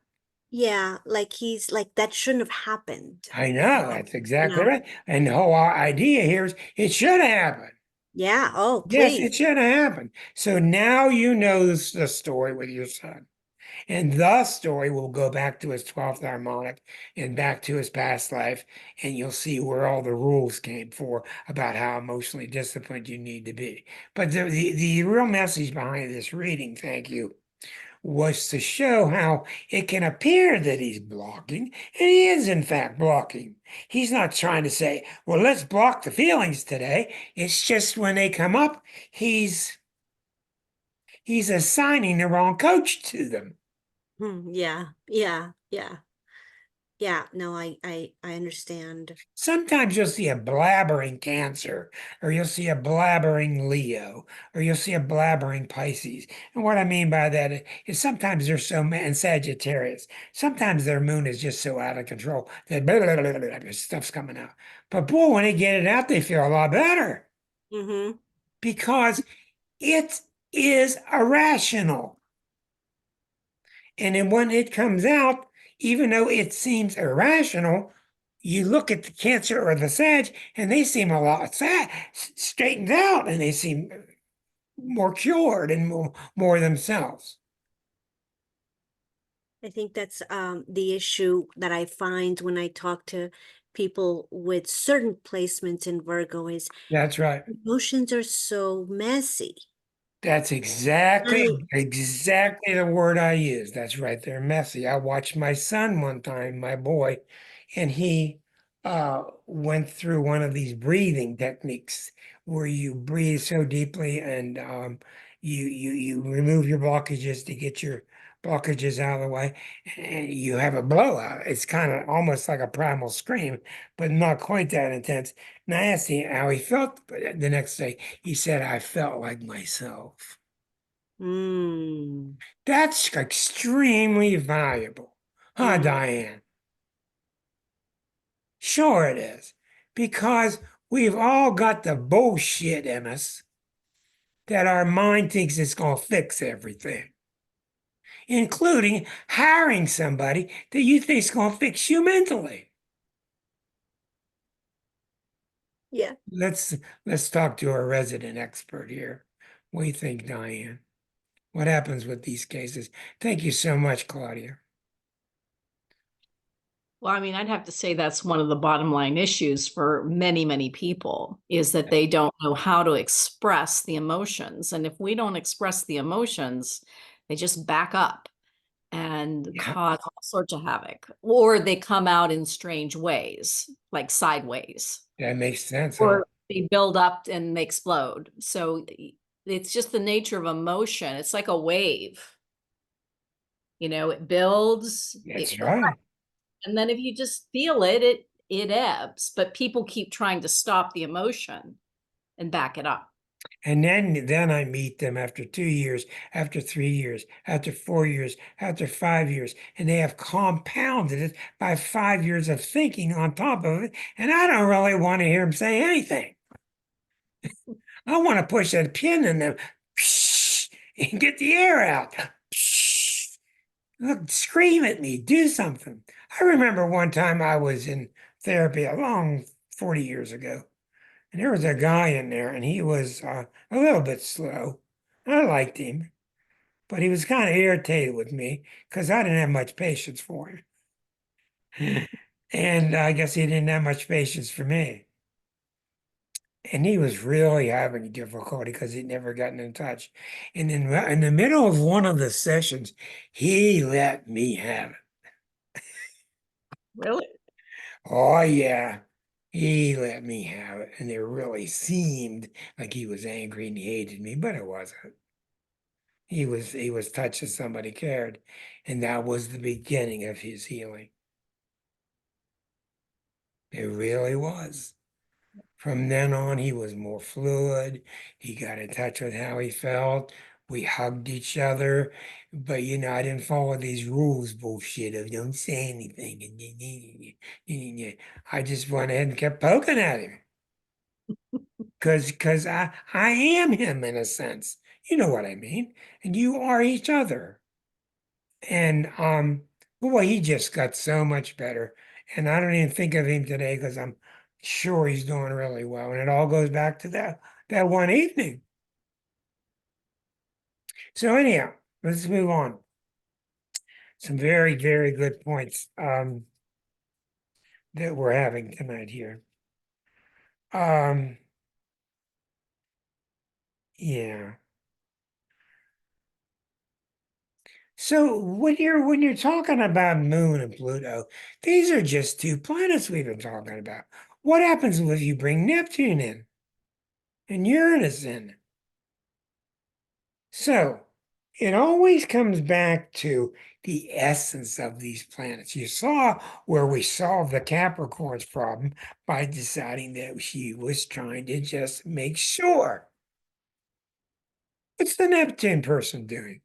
yeah, like he's like that shouldn't have happened. I know, Um, that's you exactly know? right. And the whole idea here is it should happen. Yeah. Oh, Yes, please. it should have happened. So now you know the story with your son. And the story will go back to his 12th harmonic and back to his past life, and you'll see where all the rules came for about how emotionally disciplined you need to be. But the real message behind this reading, thank you, was to show how it can appear that he's blocking, and he is in fact blocking. He's not trying to say, well, let's block the feelings today. It's just when they come up, he's assigning the wrong coach to them. Yeah, yeah, yeah. Yeah, no, I understand. Sometimes you'll see a blabbering Cancer, or you'll see a blabbering Leo, or you'll see a blabbering Pisces. And what I mean by that is sometimes they're so, and Sagittarius, sometimes their moon is just so out of control that blah, blah, blah, blah, blah, stuff's coming out. But boy, when they get it out, they feel a lot better Mm-hmm. because it is irrational. And then when it comes out, even though it seems irrational, you look at the Cancer or the Sag, and they seem a lot straightened out, and they seem more cured and more themselves. I think that's the issue that I find when I talk to people with certain placements in Virgo is That's right. emotions are so messy. That's I exactly the word I use. That's right. They're messy. I watched my son one time, my boy, and he went through one of these breathing techniques where you breathe so deeply and you remove your blockages to get your blockages out of the way, and you have a blowout. It's kind of almost like a primal scream, but not quite that intense. And I asked him how he felt the next day. He said, I felt like myself. mm, That's extremely valuable. Huh, mm, Diane? Sure it is. Because we've all got the bullshit in us that our mind thinks it's going to fix everything, including hiring somebody that you think is going to fix you mentally. yeah. Let's let's talk to our resident expert here. What do you think, Diane? What happens with these cases? Thank you so much, Claudia. Well, I mean, I'd have to say that's one of the bottom line issues for many, many people is that they don't know how to express the emotions. And if we don't express the emotions, they just back up and Yeah, cause all sorts of havoc, or they come out in strange ways, like sideways, that makes sense, huh? or they build up and they explode. So it's just the nature of emotion. It's like a wave, it builds, That's right. and then if you just feel it, it ebbs. But people keep trying to stop the emotion and back it up. And then I meet them after 2 years, after 3 years, after 4 years, after 5 years, and they have compounded it by 5 years of thinking on top of it. And I don't really want to hear them say anything. I want to push that pin in them and get the air out. Look, scream at me, do something. I remember one time I was in therapy a long 40 years ago. And there was a guy in there, and he was a little bit slow. I liked him, but he was kind of irritated with me because I didn't have much patience for him. And I guess he didn't have much patience for me. And he was really having difficulty because he'd never gotten in touch. And in the middle of one of the sessions, he let me have it. Really? Oh, yeah. He let me have it. And it really seemed like he was angry and he hated me, but it wasn't. He was touched as somebody cared, and that was the beginning of his healing. It really was. From then on, he was more fluid. He got in touch with how he felt. We hugged each other, but I didn't follow these rules bullshit of don't say anything. I just went ahead and kept poking at him because I am him in a sense. You know what I mean? And you are each other. And boy, he just got so much better. And I don't even think of him today because I'm sure he's doing really well. And it all goes back to that one evening. So anyhow, let's move on. some very, very good points that we're having tonight here. Yeah. So when you're talking about Moon and Pluto, these are just two planets we've been talking about. What happens if you bring Neptune in and Uranus in? So it always comes back to the essence of these planets. You saw where we solved the Capricorn's problem by deciding that she was trying to just make sure. What's the Neptune person doing?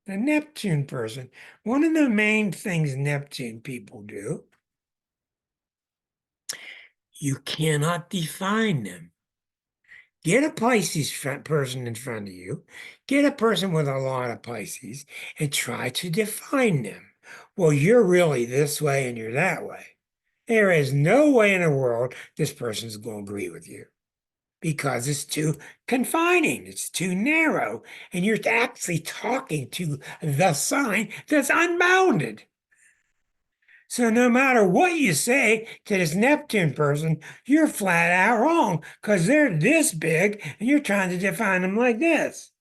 The Neptune person, one of the main things Neptune people do, you cannot define them. Get a Pisces person in front of you, get a person with a lot of Pisces, and try to define them. Well, you're really this way and you're that way. There is no way in the world this person's going to agree with you because it's too confining, it's too narrow, and you're actually talking to the sign that's unbounded. So no matter what you say to this Neptune person, you're flat out wrong because they're this big and you're trying to define them like this.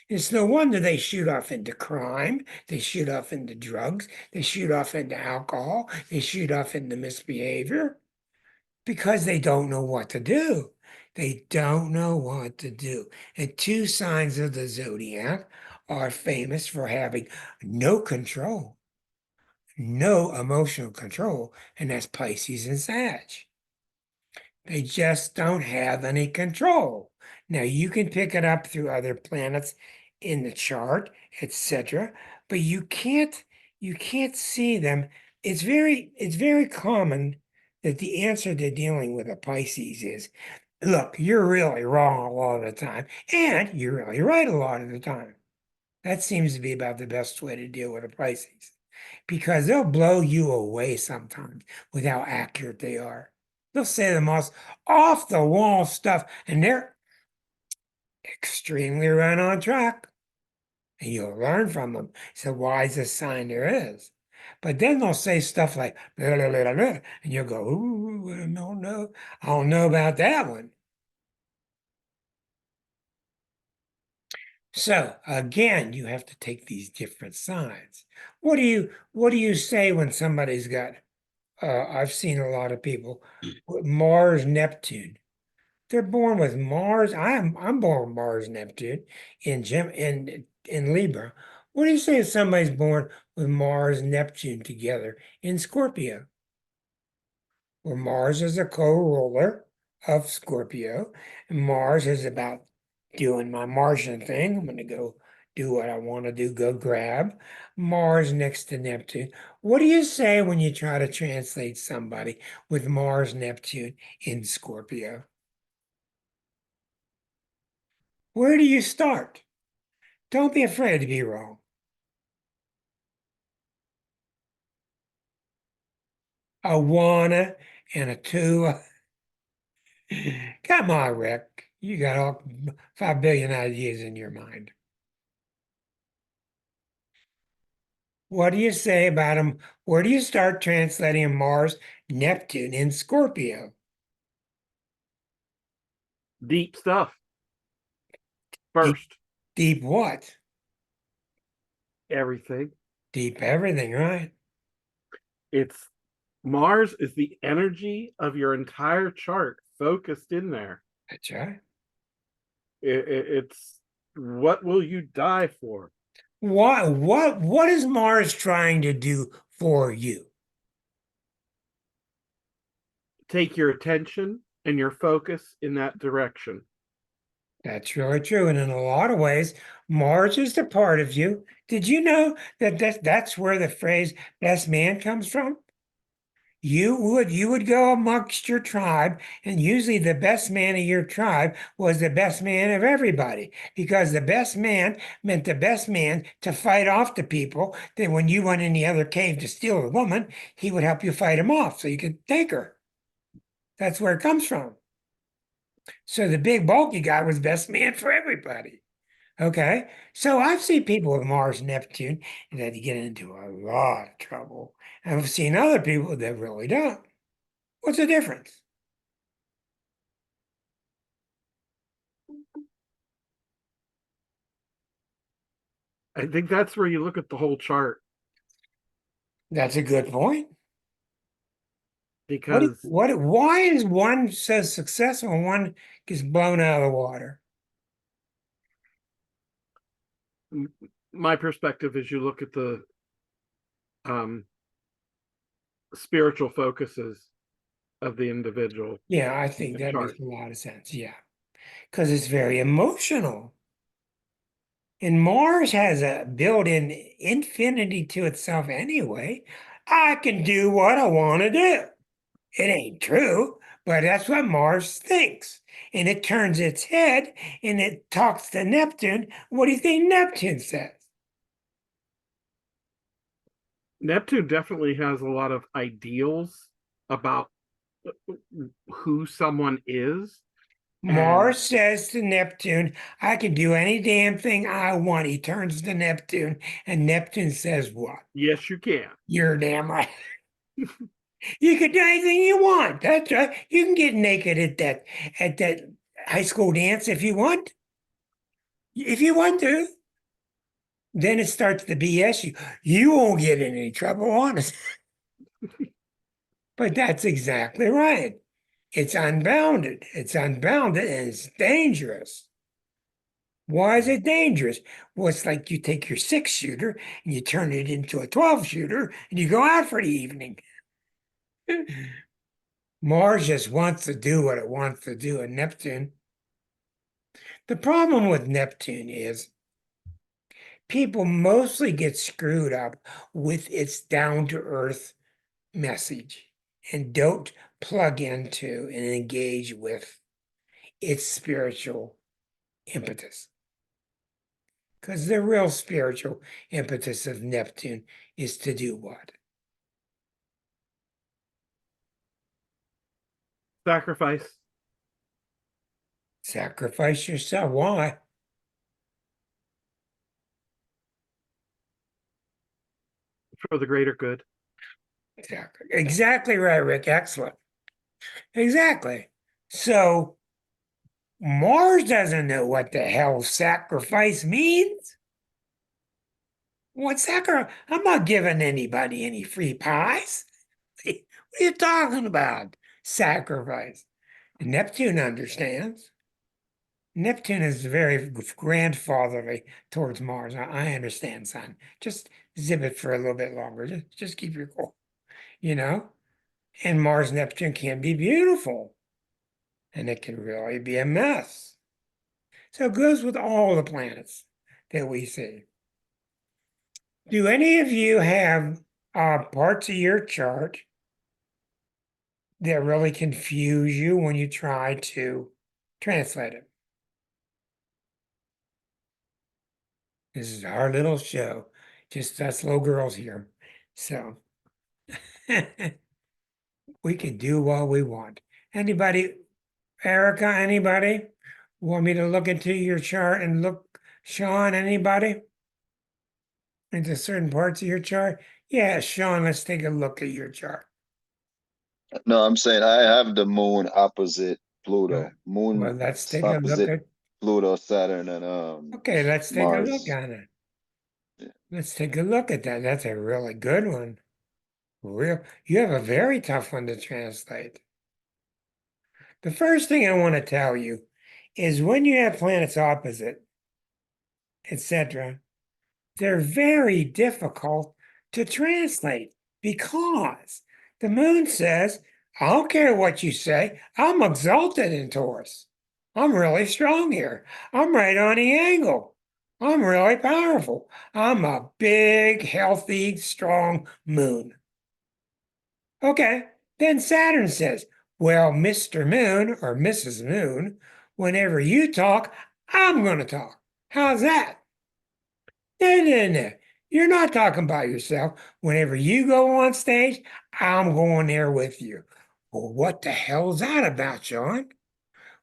It's no wonder they shoot off into crime, they shoot off into drugs, they shoot off into alcohol, they shoot off into misbehavior because they don't know what to do. They don't know what to do. And two signs of the zodiac are famous for having no control, no emotional control, and that's Pisces and Sag. They just don't have any control. Now you can pick it up through other planets in the chart, etc., but you can't see them. It's very common that the answer to dealing with a Pisces is, look, you're really wrong a lot of the time, and you're really right a lot of the time. That seems to be about the best way to deal with a Pisces because they'll blow you away sometimes with how accurate they are. They'll say the most off the wall stuff and they're extremely right on track. And you'll learn from them. It's the wisest sign there is. But then they'll say stuff like, blah, blah, blah, blah, and you'll go, ooh, I don't know about that one. So again, you have to take these different signs. What do you say when somebody's got I've seen a lot of people with Mars, Neptune. They're born with Mars. I'm born with Mars, Neptune in Libra. What do you say if somebody's born with Mars, Neptune together in Scorpio? Well, Mars is a co-ruler of Scorpio, and Mars is about doing my Martian thing. I'm going to go do what I want to do, go grab. Mars next to Neptune. What do you say when you try to translate somebody with Mars, Neptune in Scorpio? Where do you start? Don't be afraid to be wrong. A wanna and a two. Come on, Rick. You got all 5 billion ideas in your mind. What do you say about them? Where do you start translating Mars, Neptune in Scorpio? Deep stuff. Deep, First, deep what? everything. Deep everything, right? It's Mars is the energy of your entire chart focused in there. That's right. It's what will you die for? What is Mars trying to do for you? Take your attention and your focus in that direction. That's really true. And in a lot of ways, Mars is the part of you. Did you know that's where the phrase best man comes from? You would go amongst your tribe, and usually the best man of your tribe was the best man of everybody, because the best man meant the best man to fight off the people. Then when you went in the other cave to steal a woman, he would help you fight him off so you could take her. That's where it comes from. So the big bulky guy was best man for everybody. Okay. So I've seen people with Mars, Neptune, and that get into a lot of trouble. And I've seen other people that really don't. What's the difference? I think that's where you look at the whole chart, That's a good point. because Why is one so successful and one gets blown out of the water? my perspective is you look at the um, spiritual focuses of the individual Yeah, I in think the that chart. makes a lot of sense. Yeah. Because it's very emotional. And Mars has a built-in infinity to itself anyway. I can do what I want to do. It ain't true, but that's what Mars thinks. And it turns its head and it talks to Neptune. What do you think Neptune says? Neptune definitely has a lot of ideals about who someone is. And Mars says to Neptune, I can do any damn thing I want. He turns to Neptune, and Neptune says, what? yes, you can. You're damn right. You can do anything you want. That's right. You can get naked at that high school dance if you want. If you want to. Then it starts to BS you. You won't get in any trouble, honest. But that's exactly right. It's unbounded. It's unbounded and it's dangerous. Why is it dangerous? Well, it's like you take your 6-shooter and you turn it into a 12-shooter and you go out for the evening. Mars just wants to do what it wants to do, and Neptune. The problem with Neptune is people mostly get screwed up with its down to earth message and don't plug into and engage with its spiritual impetus. Because the real spiritual impetus of Neptune is to do what? Sacrifice Sacrifice yourself. Why? for the greater good. Exactly right, Rick. Excellent. Exactly. So Mars doesn't know what the hell sacrifice means. What sacrifice? I'm not giving anybody any free pies. What are you talking about? Sacrifice. And Neptune understands. Neptune is very grandfatherly towards Mars. I understand, son. Just zip it for a little bit longer. Just keep your cool, you know? And Mars Neptune can be beautiful. And it can really be a mess. So it goes with all the planets that we see. Do any of you have parts of your chart that really confuse you when you try to translate it? This is our little show, just us little girls here. So we can do what we want. Anybody, Erica, anybody want me to look into your chart and look, Sean, anybody? Into certain parts of your chart? Yeah, Sean, let's take a look at your chart. No, I'm saying I have the moon opposite Uh, Pluto. Well, Moon let's is take a look opposite at, Pluto, Saturn, and okay, let's take a look Mars. at it. Yeah. Let's take a look at that. That's a really good one. You have a very tough one to translate. The first thing I want to tell you is when you have planets opposite, etc., they're very difficult to translate because the moon says, I don't care what you say, I'm exalted in Taurus. I'm really strong here. I'm right on the angle. I'm really powerful. I'm a big, healthy, strong moon. Okay, then Saturn says, well, Mr. Moon or Mrs. Moon, whenever you talk, I'm going to talk. How's that? No, no, no. You're not talking about yourself. Whenever you go on stage, I'm going there with you. Well, what the hell's that about, Sean?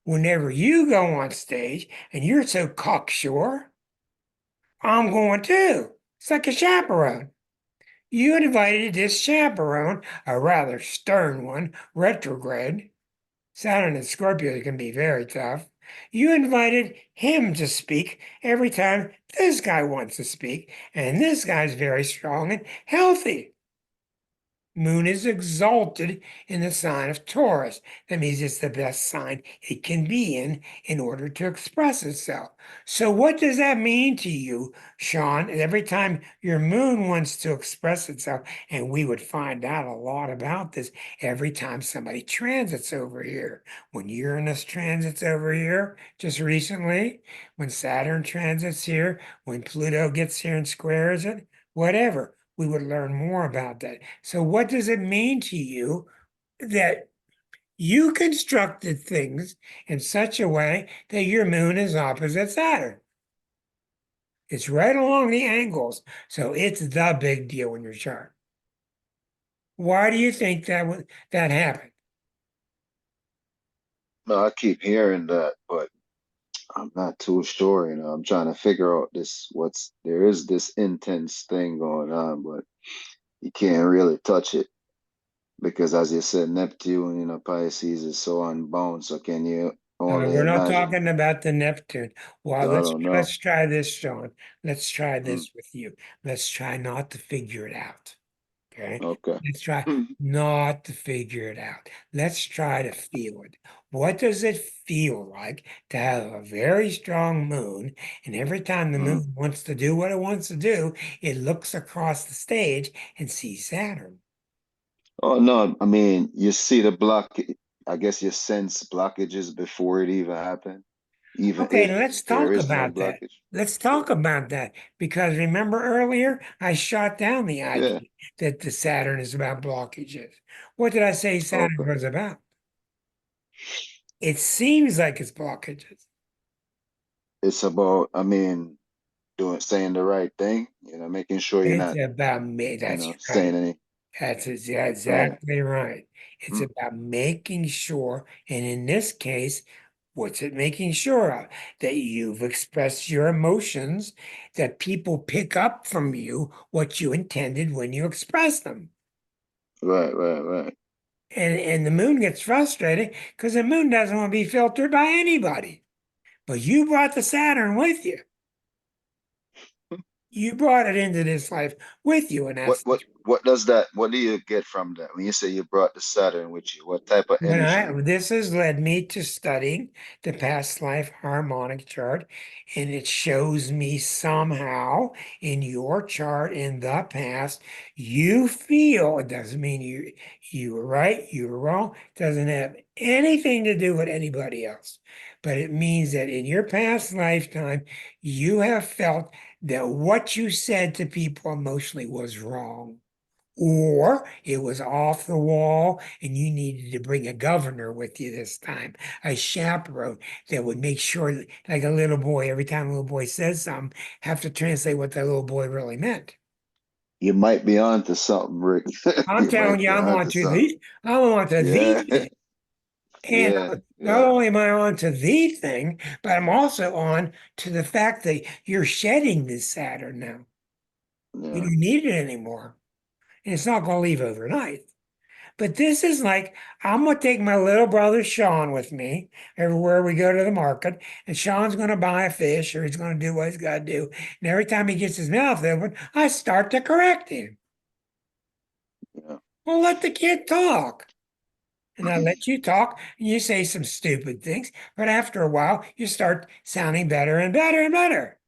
Whenever you go on stage and you're so cocksure, I'm going too. It's like a chaperone. You invited this chaperone, a rather stern one, retrograde. Saturn and Scorpio can be very tough. You invited him to speak every time this guy wants to speak, and this guy's very strong and healthy. Moon is exalted in the sign of Taurus. That means it's the best sign it can be in order to express itself. So what does that mean to you, Sean? Every time your moon wants to express itself, and we would find out a lot about this every time somebody transits over here. When Uranus transits over here just recently, when Saturn transits here, when Pluto gets here and squares it, whatever, we would learn more about that. So what does it mean to you that you constructed things in such a way that your moon is opposite Saturn? It's right along the angles. So it's the big deal in your chart. Why do you think that happened? No, I keep hearing that, but I'm not too sure. I'm trying to figure out there is this intense thing going on, but you can't really touch it because, as you said, Neptune, Pisces is so unbound. So can you only We're not imagine? talking about the Neptune. Well, I don't know. let's try this, Sean. Let's try Mm, this with you. Let's try not to figure it out. Okay. okay. Let's try not to figure it out. Let's try to feel it. What does it feel like to have a very strong moon? And every time the Mhm. moon wants to do what it wants to do, it looks across the stage and sees Saturn. Oh no, I mean you see the block. I guess you sense blockages before it even happened, even Okay, if let's there talk is no about that. blockage. Let's talk about that because remember earlier I shot down the Yeah. idea that the Saturn is about blockages. What did I say Saturn Okay. was about? It seems like it's blockages. It's about, I mean, saying the right thing, making sure you're It's not, about me. That's saying right. any Yeah, right. exactly right. It's Mm, about making sure, and in this case, what's it making sure of? That you've expressed your emotions, that people pick up from you what you intended when you express them. right, right, right. And the moon gets frustrated because the moon doesn't want to be filtered by anybody. But you brought the Saturn with you. You brought it into this life with you, and What that's what what does that what do you get from that? When you say you brought the Saturn with you, what type of energy? this has led me to studying the past life harmonic chart, and it shows me somehow in your chart in the past, you feel it doesn't mean you were right, you were wrong, doesn't have anything to do with anybody else. But it means that in your past lifetime, you have felt that what you said to people emotionally was wrong or it was off the wall and you needed to bring a governor with you this time, a chaperone that would make sure that, like a little boy, every time a little boy says something, have to translate what that little boy really meant. You might be onto something, Rick. I'm You telling might you, be onto something. I'm on to the Yeah, thing. And yeah, not yeah, only am I on to the thing, but I'm also on to the fact that you're shedding this Saturn now. You yeah. don't need it anymore. And it's not going to leave overnight. But this is like, I'm going to take my little brother Sean with me everywhere we go to the market, and Sean's going to buy a fish or he's going to do what he's got to do. And every time he gets his mouth open, I start to correct him. Yeah. Well, let the kid talk. And I let you talk and you say some stupid things, but after a while, you start sounding better and better and better.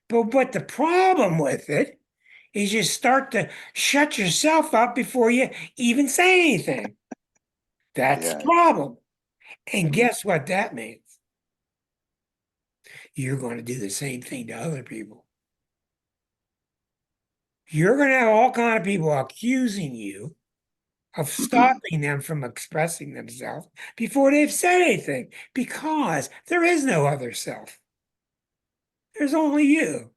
But the problem with it is you start to shut yourself up before you even say anything. That's the Yeah. problem. And Mm. guess what that means? You're going to do the same thing to other people. You're going to have all kind of people accusing you of stopping them from expressing themselves before they've said anything because there is no other self. There's only you,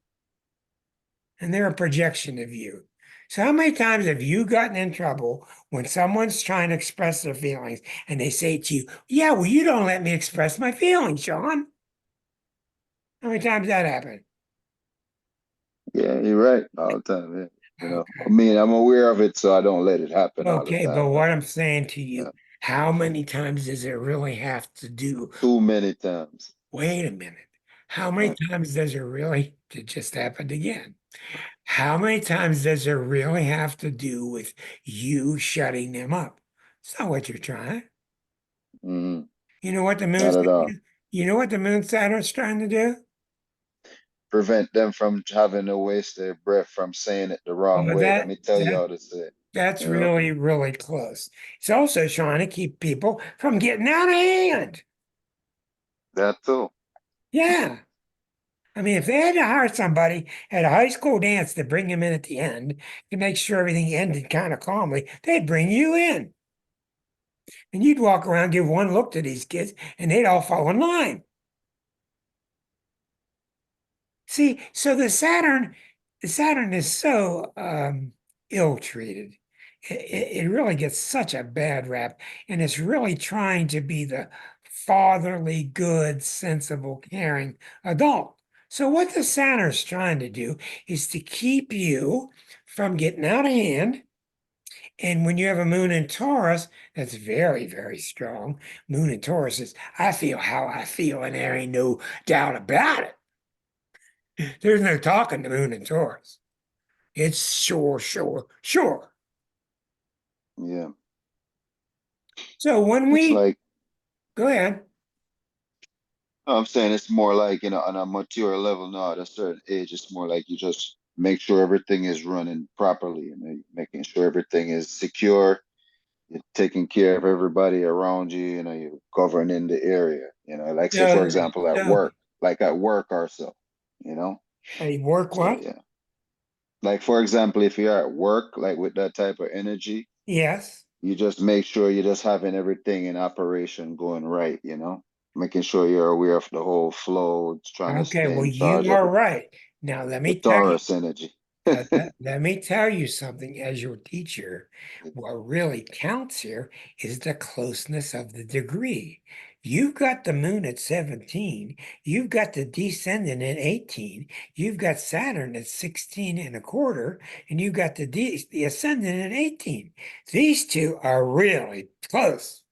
and they're a projection of you. So how many times have you gotten in trouble when someone's trying to express their feelings and they say to you, yeah, well, you don't let me express my feelings, Sean? How many times that happened? Yeah, you're right all the time. Yeah. I Okay. mean, I'm aware of it, so I don't let it happen all the Okay, but time. But what I'm saying to you, yeah, how many times does it really have to do? too many times. Wait a minute. How many Right. times does it really, it just happened again? How many times does it really have to do with you shutting them up? It's not what you're trying. Mhm. You know what the moon, Not at all. you know what the moon Saturn's trying to do? Prevent them from having to waste their breath from saying it the wrong Well, way. Let me tell you that how to say it. that's You know, really, really close. It's also trying to keep people from getting out of hand. that too. Yeah. I mean, if they had to hire somebody at a high school dance to bring him in at the end to make sure everything ended kind of calmly, they'd bring you in. And you'd walk around, give one look to these kids, and they'd all fall in line. See, so the Saturn is so ill-treated. It really gets such a bad rap, and it's really trying to be the fatherly, good, sensible, caring adult. So what the Saturn's trying to do is to keep you from getting out of hand. And when you have a moon in Taurus, that's very, very strong. Moon in Taurus is, I feel how I feel, and there ain't no doubt about it. There's no talking to moon and Taurus. It's sure, sure, sure. Yeah. So when It's we like go ahead, I'm saying it's more like, on a mature level now at a certain age, it's more like you just make sure everything is running properly, making sure everything is secure. You're taking care of everybody around you, you're governing the area, like say for no, example at no, work, like at work or so, you know. hey, work So what? yeah. Like for example, if you're at work, like with that type of energy, Yes. you just make sure you're just having everything in operation going right, making sure you're aware of the whole flow, trying to Okay, stay well, in charge you of are right. Now the let me tell you. Taurus energy. Let me tell you something as your teacher. What really counts here is the closeness of the degree. You've got the moon at 17, you've got the descendant at 18, you've got Saturn at 16 and a quarter, and you've got the ascendant at 18. These two are really close.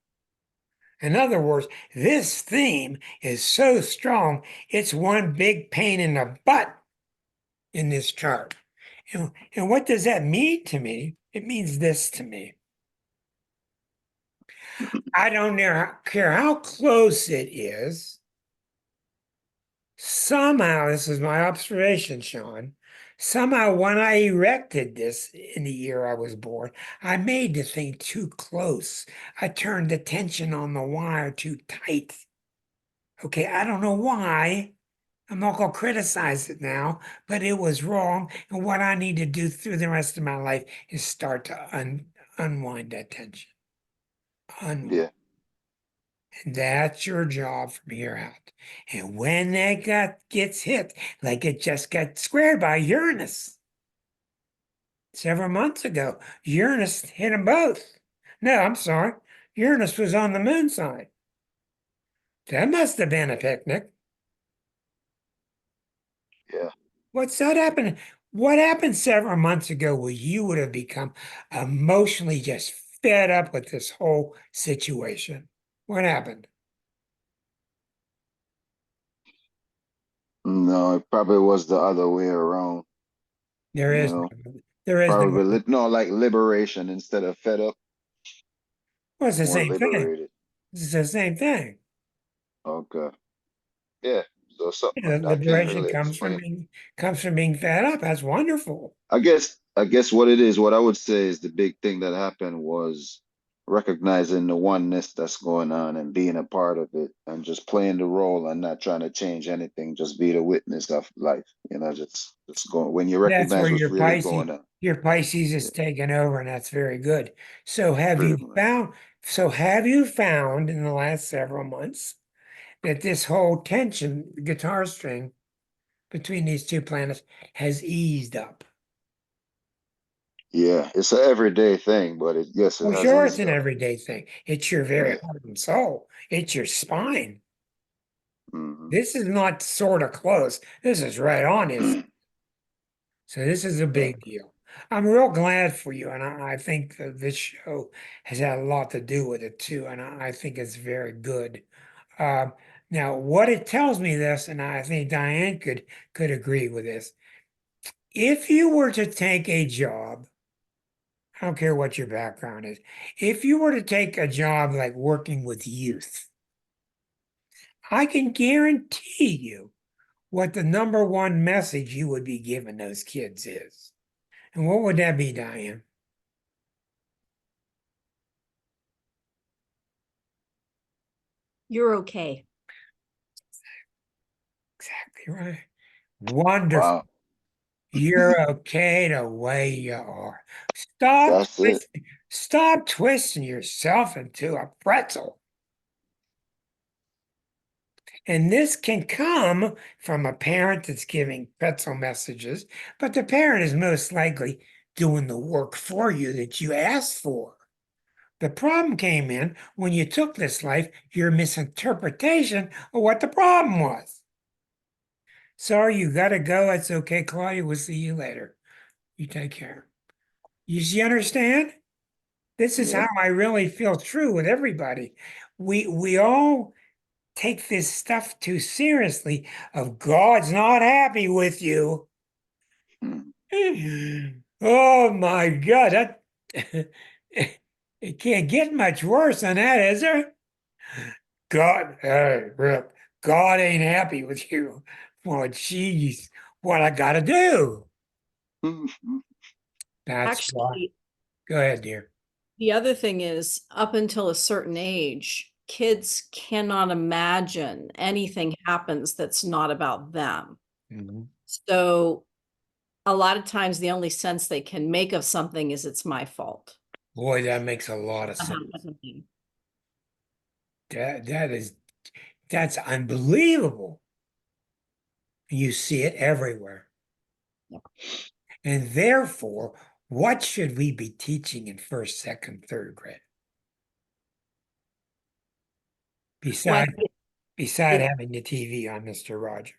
In other words, this theme is so strong, it's one big pain in the butt in this chart. And what does that mean to me? It means this to me. I don't care how close it is. Somehow, this is my observation, Sean. Somehow, when I erected this in the year I was born, I made the thing too close. I turned the tension on the wire too tight. Okay, I don't know why. I'm not going to criticize it now, but it was wrong. And what I need to do through the rest of my life is start to unwind that tension. Unwind. Yeah, And that's your job from here out. And when that gets hit, like it just got squared by Uranus several months ago, Uranus hit them both. No, I'm sorry. Uranus was on the moon side. That must have been a picnic. yeah. What's that happened? What happened several months ago where you would have become emotionally just fed up with this whole situation? What happened? No, it probably was the other way around, There you is know. there is no, Probably no, like liberation instead of fed up, well, it's the more same thing. liberated. It's the same thing. Okay. Yeah. So something You know, I can't liberation really explain. comes from being fed up. That's wonderful. I guess what it is, what I would say is the big thing that happened was recognizing the oneness that's going on and being a part of it and just playing the role and not trying to change anything, just be the witness of life, just going when you That's where recognize what's really going on. Your Pisces Yeah, is taken over, and that's very good. So pretty much. have you found in the last several months that this whole tension, guitar string between these two planets has eased up? Yeah, it's an everyday thing, but yes, it Well, has sure, it's eased an up. everyday thing. It's your very Yeah. heart and soul. It's your spine. Hmm. This is not sort of close. This is right on his. So this is a big deal. I'm real glad for you, and I think that this show has had a lot to do with it too, and I think it's very good. Um, Now, what it tells me this, and I think Diane could agree with this. If you were to take a job, I don't care what your background is, if you were to take a job like working with youth, I can guarantee you what the number one message you would be giving those kids is. And what would that be, Diane? You're okay. Exactly right. Wonderful. Wow. You're okay the way you are. Stop That's it. twisting, stop twisting yourself into a pretzel. And this can come from a parent that's giving pretzel messages, but the parent is most likely doing the work for you that you asked for. The problem came in when you took this life, your misinterpretation of what the problem was. Sorry, you gotta go. It's okay, Claudia. We'll see you later. You take care. You understand? This is Yeah. how I really feel true with everybody. We all take this stuff too seriously of God's not happy with you. Hmm. Oh my God, that it can't get much worse than that, is there? God, Rip, God ain't happy with you. Well, geez, what I gotta do? That's why. Actually, Go ahead, dear. the other thing is, up until a certain age, kids cannot imagine anything happens that's not about them. Mhm. So a lot of times the only sense they can make of something is it's my fault. Boy, that makes a lot of sense. Uh-huh. That's unbelievable. You see it everywhere. Yep. And therefore, what should we be teaching in first, second, third grade? Well, I Beside think having the TV on Mr. Rogers.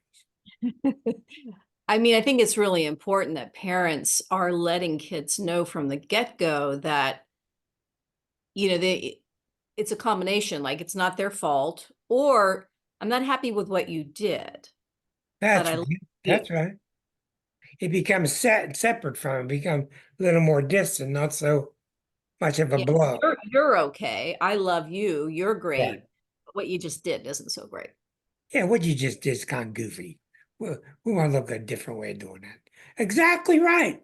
I mean, I think it's really important that parents are letting kids know from the get-go that, it's a combination, like it's not their fault, or I'm not happy with what you did, but That's I love right. you. That's right. It becomes separate from it, become a little more distant, not so much of a Yeah, blow. you're okay. I love you. You're Right. great. But what you just did isn't so great. Yeah, what you just did is kind of goofy. We want to look at a different way of doing that. Exactly right.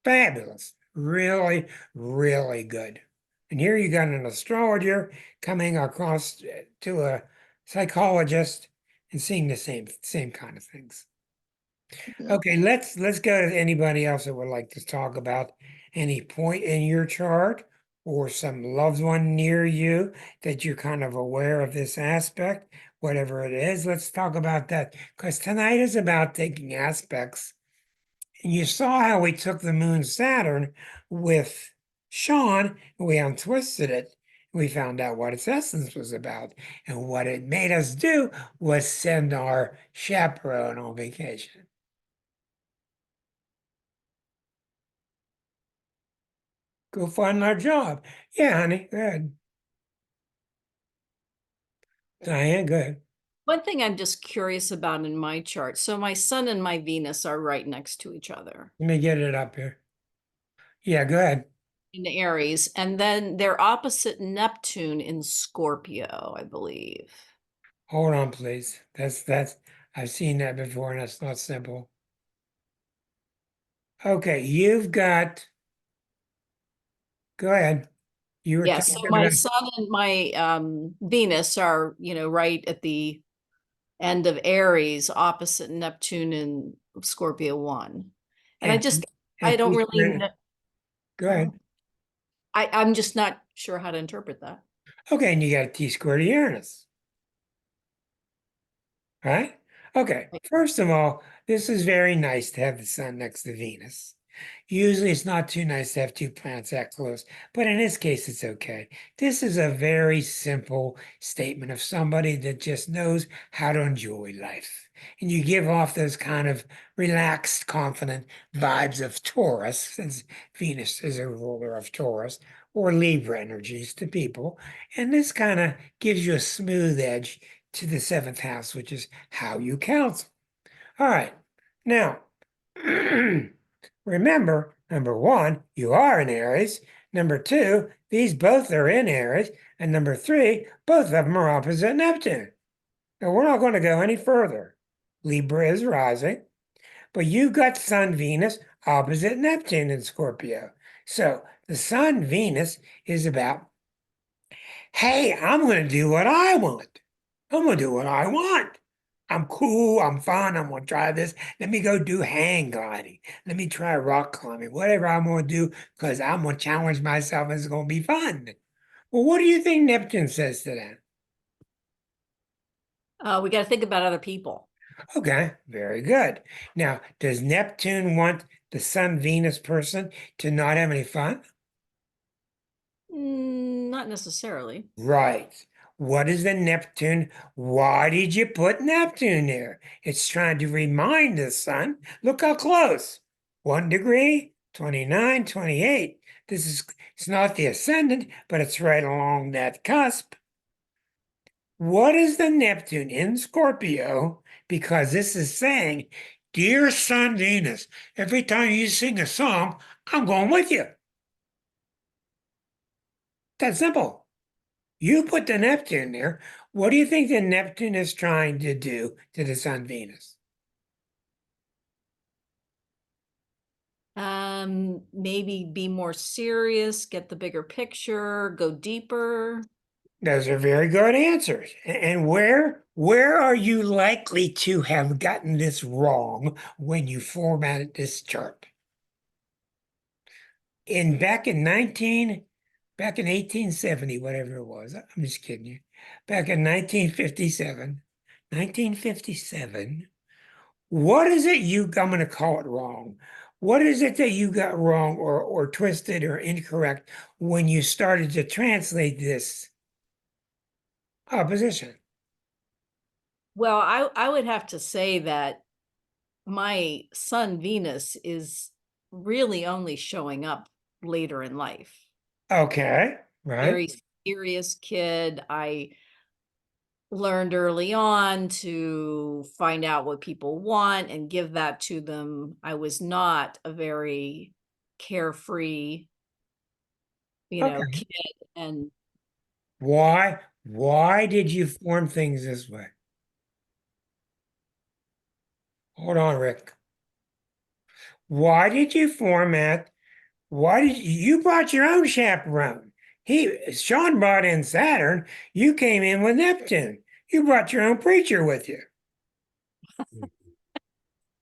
Fabulous. Really, really good. And here you got an astrologer coming across to a psychologist and seeing the same kind of things. Yeah. Okay, let's go to anybody else that would like to talk about any point in your chart or some loved one near you that you're kind of aware of this aspect, whatever it is. Let's talk about that because tonight is about taking aspects. And you saw how we took the moon Saturn with Sean, and we untwisted it. We found out what its essence was about. And what it made us do was send our chaperone on vacation. Go find our job. Yeah, honey, good. Diane, good. One thing I'm just curious about in my chart. So my sun and my Venus are right next to each other Let me get it up here. Yeah, go ahead. in Aries, and then they're opposite Neptune in Scorpio, I believe. Hold on, please. That's I've seen that before, and that's not simple. Okay, you've got, go ahead. You were Yes, talking so about, my sun and my Venus are, right at the end of Aries, opposite Neptune in Scorpio 1. And and I and don't T really squared. know. Go ahead. I'm just not sure how to interpret that. Okay, and you got a T squared Uranus, right? Okay, first of all, this is very nice to have the sun next to Venus. Usually it's not too nice to have two planets that close, but in this case, it's okay. This is a very simple statement of somebody that just knows how to enjoy life. And you give off those kind of relaxed, confident vibes of Taurus, since Venus is a ruler of Taurus, or Libra energies to people. And this kind of gives you a smooth edge to the seventh house, which is how you counsel. All right. Now, remember, number one, you are in Aries. Number two, these both are in Aries. And number three, both of them are opposite Neptune. Now, we're not going to go any further. Libra is rising, but you got Sun Venus opposite Neptune in Scorpio. So the Sun Venus is about, hey, I'm going to do what I want. I'm going to do what I want. I'm cool. I'm fun. I'm going to try this. Let me go do hang gliding. Let me try rock climbing, whatever I'm going to do, because I'm going to challenge myself. It's going to be fun. Well, what do you think Neptune says to that? We got to think about other people. Okay, very good. Now, does Neptune want the Sun Venus person to not have any fun? Not necessarily. Right. What is the Neptune? Why did you put Neptune there? It's trying to remind the Sun. Look how close. 1 degree, 29, 28. It's not the ascendant, but it's right along that cusp. What is the Neptune in Scorpio? Because this is saying, dear Sun Venus, every time you sing a song, I'm going with you. That's simple. You put the Neptune there. What do you think the Neptune is trying to do to the Sun Venus? Maybe be more serious, get the bigger picture, go deeper. Those are very good answers. And where are you likely to have gotten this wrong when you formatted this chart? Back in 1870, whatever it was. I'm just kidding you. Back in 1957, what is it I'm going to call it wrong? What is it that you got wrong or twisted or incorrect when you started to translate this opposition? Well, I would have to say that my Sun Venus is really only showing up later in life. Okay, right. Very serious kid. I learned early on to find out what people want and give that to them. I was not a very carefree, Okay. kid. And Why did you form things this way? Hold on, Rick. Why did you format? Why did you brought your own chaperone? Sean brought in Saturn. You came in with Neptune. You brought your own preacher with you.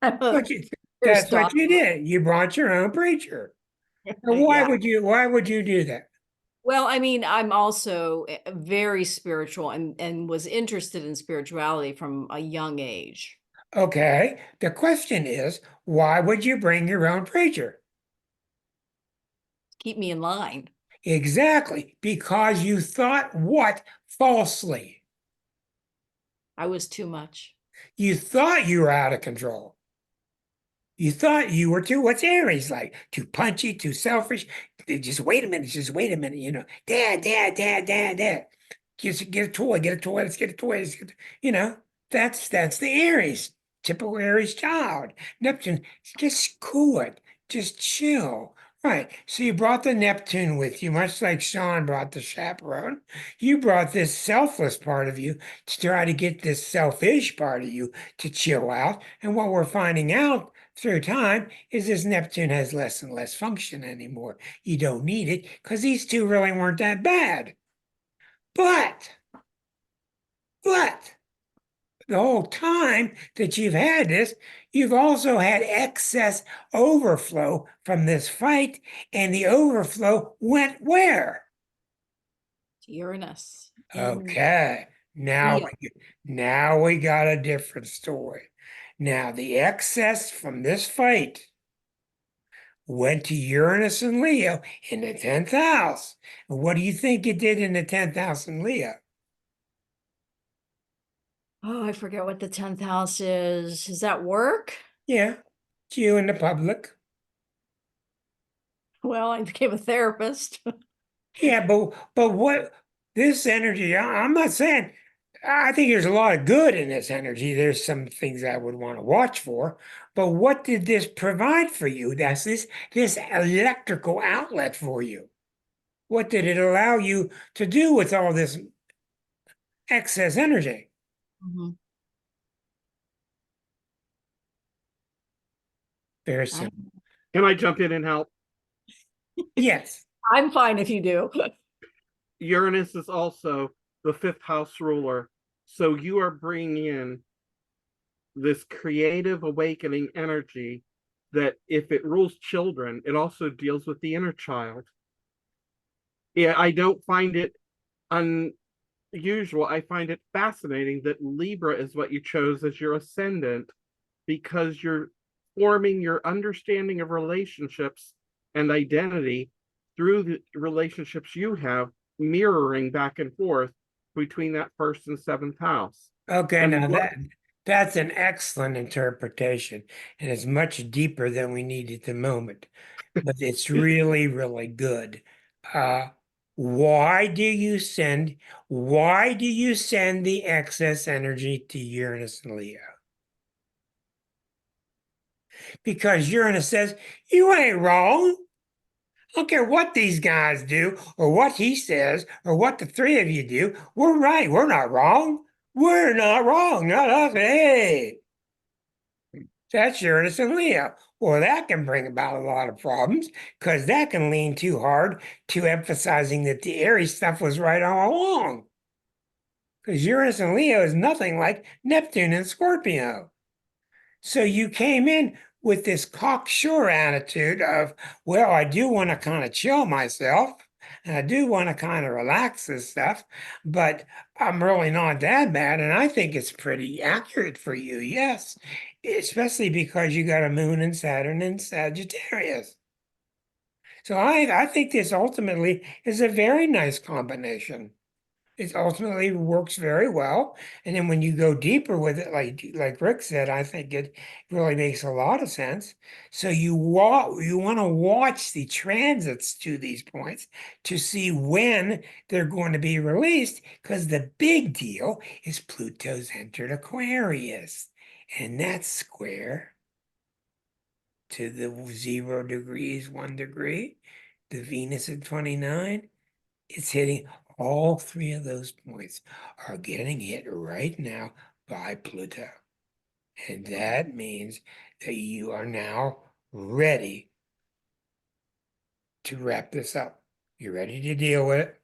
But First that's off, what you did. You brought your own preacher. Now, yeah. why would you do that? Well, I mean, I'm also very spiritual and was interested in spirituality from a young age. Okay. The question is, why would you bring your own preacher? Keep me in line. Exactly. Because you thought what falsely? I was too much. You thought you were out of control. You thought you were what's Aries like? Too punchy, too selfish. Just wait a minute, Dad, dad, dad, dad, dad. Just get a toy, let's get a toy. You know, that's the Aries, typical Aries child. Neptune, just cool it, just chill. Right. So you brought the Neptune with you, much like Sean brought the chaperone. You brought this selfless part of you to try to get this selfish part of you to chill out. And what we're finding out through time is this Neptune has less and less function anymore. You don't need it because these two really weren't that bad. But the whole time that you've had this, you've also had excess overflow from this fight, and the overflow went where? Uranus in Okay, now Leo. now we got a different story. Now the excess from this fight went to Uranus and Leo in the 10th house. And what do you think it did in the 10th house in Leo? Oh, I forget what the 10th house is. Is that work? Yeah, it's you and the public. Well, I became a therapist. Yeah, but what this energy, I'm not saying I think there's a lot of good in this energy. There's some things I would want to watch for, but what did this provide for you? That's this electrical outlet for you. What did it allow you to do with all this excess energy? Mhm. Very I- simple. Can I jump in and help? Yes. I'm fine if you do. Uranus is also the fifth house ruler. So you are bringing in this creative awakening energy that if it rules children, it also deals with the inner child. Yeah, I don't find it unusual. I find it fascinating that Libra is what you chose as your ascendant because you're forming your understanding of relationships and identity through the relationships you have, mirroring back and forth between that first and seventh house. Okay, And now what that's an excellent interpretation, and it's much deeper than we need at the moment. But it's really, really good. Uh, why do you send why do you send the excess energy to Uranus and Leo? Because Uranus says, you ain't wrong. I don't care what these guys do, or what he says, or what the three of you do. We're right. We're not wrong. We're not wrong. Not us. Hey. That's Uranus and Leo. Well, that can bring about a lot of problems because that can lean too hard to emphasizing that the Aries stuff was right all along. Because Uranus and Leo is nothing like Neptune and Scorpio. So you came in with this cocksure attitude of, well, I do want to kind of chill myself and I do want to kind of relax this stuff, but I'm really not that bad. And I think it's pretty accurate for you, yes, especially because you got a moon and Saturn in Sagittarius. So I think this ultimately is a very nice combination. It ultimately works very well. And then when you go deeper with it, like Rick said, I think it really makes a lot of sense. So you want to watch the transits to these points to see when they're going to be released, because the big deal is Pluto's entered Aquarius, and that's square to the 0 degrees, 1 degree, the Venus at 29. It's hitting all three of those points are getting hit right now by Pluto. And that means that you are now ready to wrap this up. You're ready to deal with it.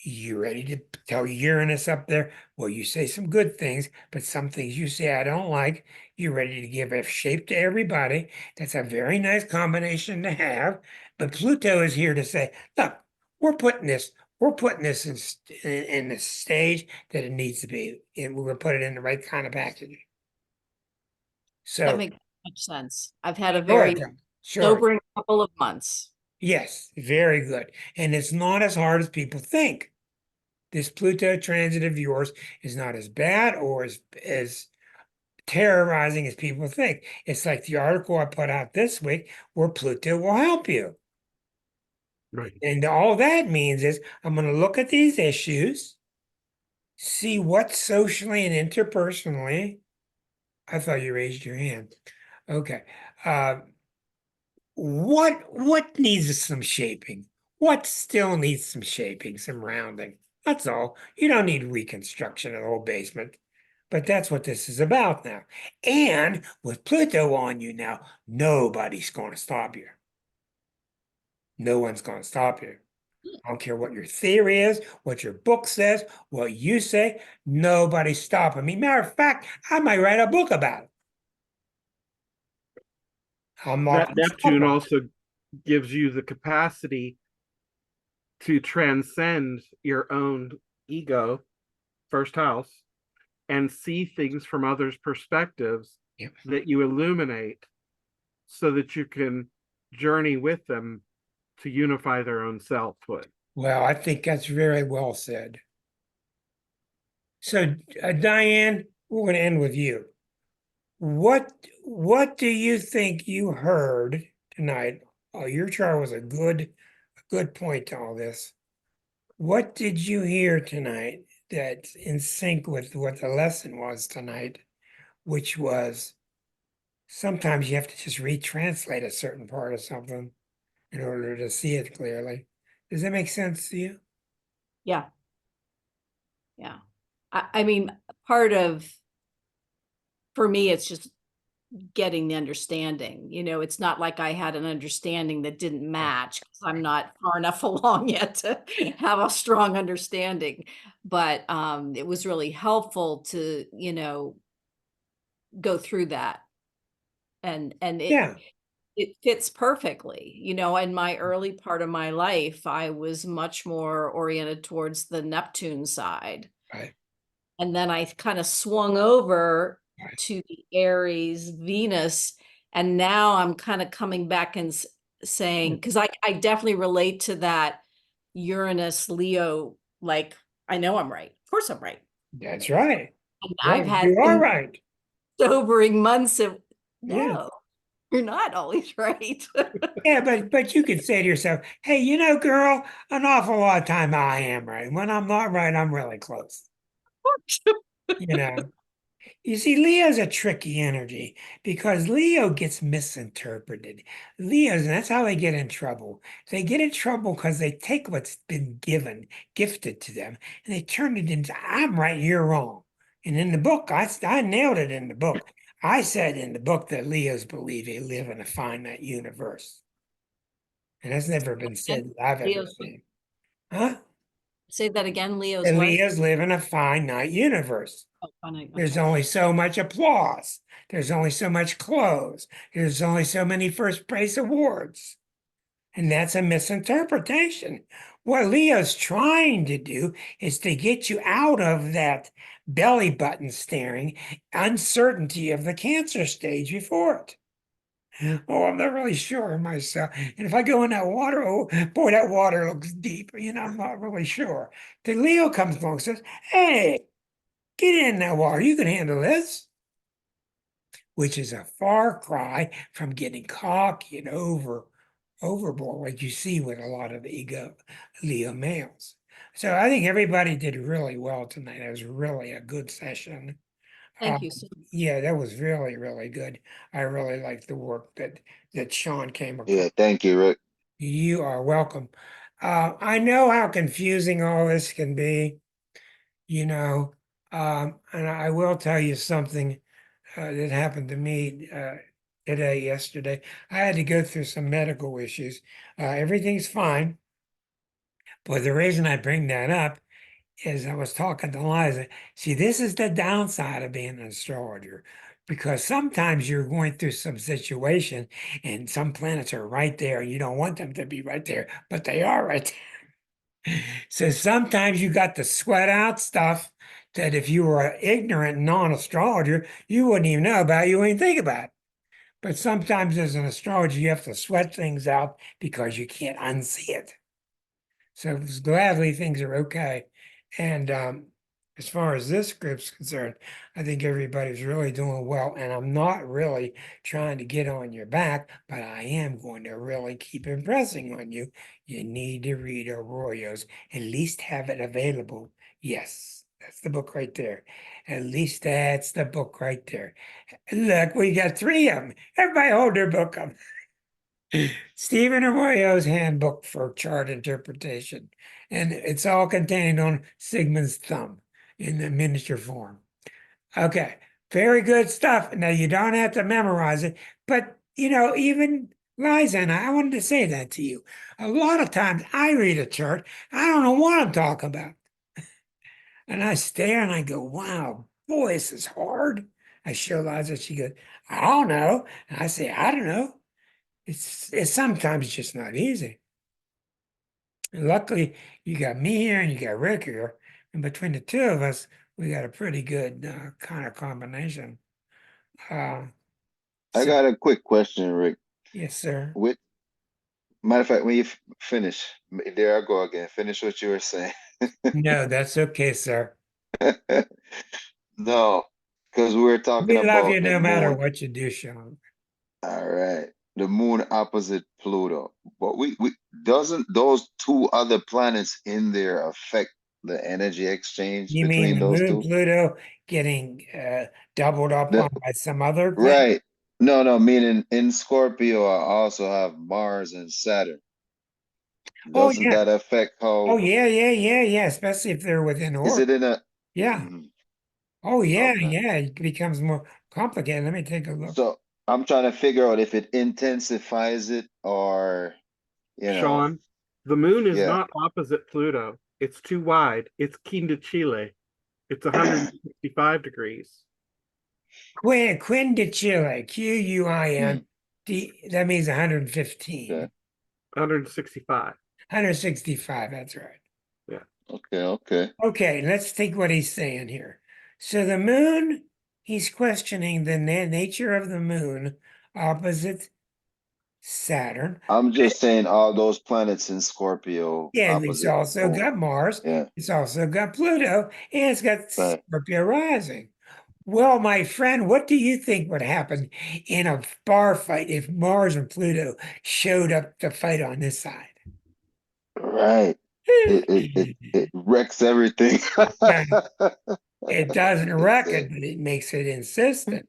You're ready to tell Uranus up there, well, you say some good things, but some things you say I don't like. You're ready to give a shape to everybody. That's a very nice combination to have. But Pluto is here to say, look, we're putting this in the stage that it needs to be, and we're going to put it in the right kind of packaging. That So, makes much sense. I've had a sure, very sure. sobering couple of months. Yes, very good. And it's not as hard as people think. This Pluto transit of yours is not as bad or as terrorizing as people think. It's like the article I put out this week where Pluto will help you. right. And all that means is I'm going to look at these issues, see what socially and interpersonally. I thought you raised your hand. Okay. Uh, what needs some shaping? What still needs some shaping, some rounding? That's all. You don't need reconstruction of the whole basement. But that's what this is about now. And with Pluto on you now, nobody's going to stop you. No one's going to stop you. I don't care what your theory is, what your book says, what you say, nobody's stopping me. Matter of fact, I might write a book about it. I'm not That going to stop Neptune them. also gives you the capacity to transcend your own ego, first house, and see things from others' perspectives Yep. that you illuminate so that you can journey with them to unify their own selfhood. Well, I think that's very well said. So, Diane, we're going to end with you. What do you think you heard tonight? Oh, your chart was a good point to all this. What did you hear tonight that's in sync with what the lesson was tonight, which was sometimes you have to just retranslate a certain part of something in order to see it clearly. Does that make sense to you? Yeah. Yeah. I mean, part of, for me, it's just getting the understanding. It's not like I had an understanding that didn't match, 'cause I'm not far enough along yet to have a strong understanding. But it was really helpful to, go through that. And Yeah, it fits perfectly. In my early part of my life, I was much more oriented towards the Neptune side. right, And then I kind of swung over right. to the Aries Venus. And now I'm kind of coming back and saying, because I definitely relate to that Uranus Leo, like, I know I'm right. Of course I'm right. That's right. And Yeah, I've had you are some right. sobering months of, Yeah. no, you're not always right. Yeah, but you could say to yourself, hey, girl, an awful lot of time I am right. When I'm not right, I'm really close. You know. You see, Leo's a tricky energy because Leo gets misinterpreted. Leos, and that's how they get in trouble. They get in trouble because they take what's been gifted to them, and they turn it into, I'm right, you're wrong. And in the book, I nailed it in the book. I said in the book that Leos believe they live in a finite universe. And that's never been And said that I've ever Leo's, seen. Huh? say that again, Leo's That what? Leos live in a finite universe. Oh, funny. There's Okay. only so much applause. There's only so much clothes. There's only so many first place awards. And that's a misinterpretation. What Leo's trying to do is to get you out of that belly button staring uncertainty of the cancer stage before it. Oh, I'm not really sure myself. And if I go in that water, oh boy, that water looks deep. I'm not really sure. Then Leo comes along and says, hey, get in that water. You can handle this, which is a far cry from getting cocky and overboard, like you see with a lot of ego Leo males. So I think everybody did really well tonight. It was really a good session. Thank you so Yeah, that was really, really good. I really liked the work that Sean came across. Yeah, thank you, Rick. You are welcome. I know how confusing all this can be, you know, and I will tell you something that happened to me yesterday. I had to go through some medical issues. Everything's fine, but the reason I bring that up is I was talking to Liza. See, this is the downside of being an astrologer, because sometimes you're going through some situation and some planets are right there. You don't want them to be right there, but they are right there. So sometimes you got to sweat out stuff that if you were an ignorant non-astrologer, you wouldn't even know about, you wouldn't think about. But sometimes as an astrologer, you have to sweat things out because you can't unsee it. So gladly things are okay. And as far as this group's concerned, I think everybody's really doing well. And I'm not really trying to get on your back, but I am going to really keep impressing on you. You need to read Arroyo's, at least have it available. Yes, that's the book right there. At least that's the book right there. Look, we got three of them. Everybody hold their book up. Stephen Arroyo's Handbook for Chart Interpretation, and it's all contained on Sigmund's thumb in the miniature form. Okay, very good stuff. Now you don't have to memorize it, but even Liza and I wanted to say that to you. A lot of times I read a chart, I don't know what I'm talking about. And I stare and I go, wow, boy, this is hard. I show Liza, she goes, I don't know. And I say, I don't know. It's sometimes just not easy. And luckily, you got me here and you got Rick here, and between the two of us, we got a pretty good kind of combination. Uh, I so got a quick question, Rick. yes, sir. With matter of fact, when you finish, there I go again. Finish what you were saying. No, that's okay, sir. No. because we're talking We love about you the no matter moon. what you do, Sean. All right. The moon opposite Pluto. But we doesn't those two other planets in there affect the energy exchange You mean between the those moon two? Pluto getting doubled up The on by some other planet? right. No, no, meaning in Scorpio I also have Mars and Saturn. Oh Doesn't yeah. that affect Oh how yeah, yeah, yeah, yeah. Especially if they're within is orbit. it in a Yeah. Mhm. Oh yeah, Okay. yeah. It becomes more complicated. Let me take a look. So I'm trying to figure out if it intensifies it or Sean, the moon is yeah. not opposite Pluto. It's too wide. It's keen to Chile. It's 165 degrees. Quin de Chile, Mm, QUIN. That means 115. okay. 165. 165, that's right. Yeah. Okay, okay. Okay, let's think what he's saying here. So the moon, he's questioning the nature of the moon opposite Saturn. I'm just saying all those planets in Scorpio Yeah, it's opposite also moon. got Mars, Yeah, it's also got Pluto, and it's got right. Scorpio rising. Well, my friend, what do you think would happen in a bar fight if Mars and Pluto showed up to fight on this side? Right. It wrecks everything. Now, it doesn't It's wreck it, but it makes it insistent.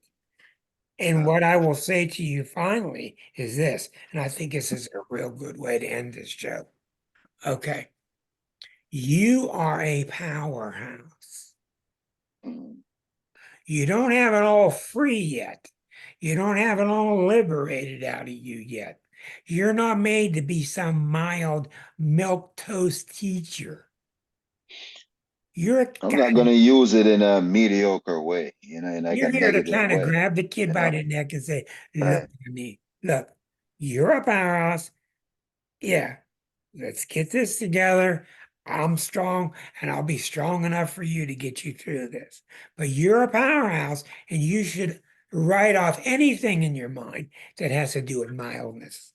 And uh, what I will say to you finally is this, and I think this is a real good way to end this show. Okay. You are a powerhouse. mm, You don't have it all free yet. You don't have it all liberated out of you yet. You're not made to be some mild milk toast teacher. You're a I'm not guy, gonna use it in a mediocre way, in like a you're here to negative kind of way, grab the kid you by know. the neck and say, look Right. at me. Look, you're a powerhouse. Yeah, let's get this together. I'm strong and I'll be strong enough for you to get you through this. But you're a powerhouse and you should write off anything in your mind that has to do with mildness.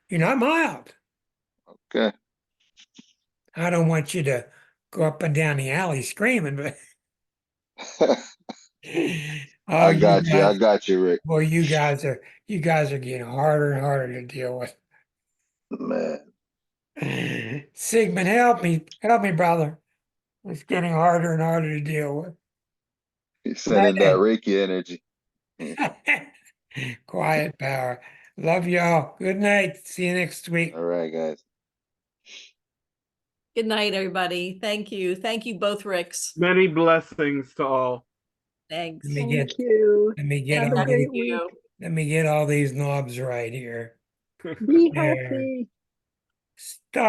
You're not mild. Okay. I don't want you to go up and down the alley screaming, but oh, I you got you. I guys, got you, Rick. boy, you guys are getting harder and harder to deal with. Man, Sigmund, help me, brother. It's getting harder and harder to deal with. he's Night sending that night. Reiki energy. Mm. Quiet power. Love y'all. Good night. See you next week. All right, guys. Good night, everybody. Thank you. Thank you both, Ricks. Many blessings to all. Thanks. Let me Thank get you. let me get Have a all Thank these great week. you. let me get all these knobs right here. Be There. healthy. Stop.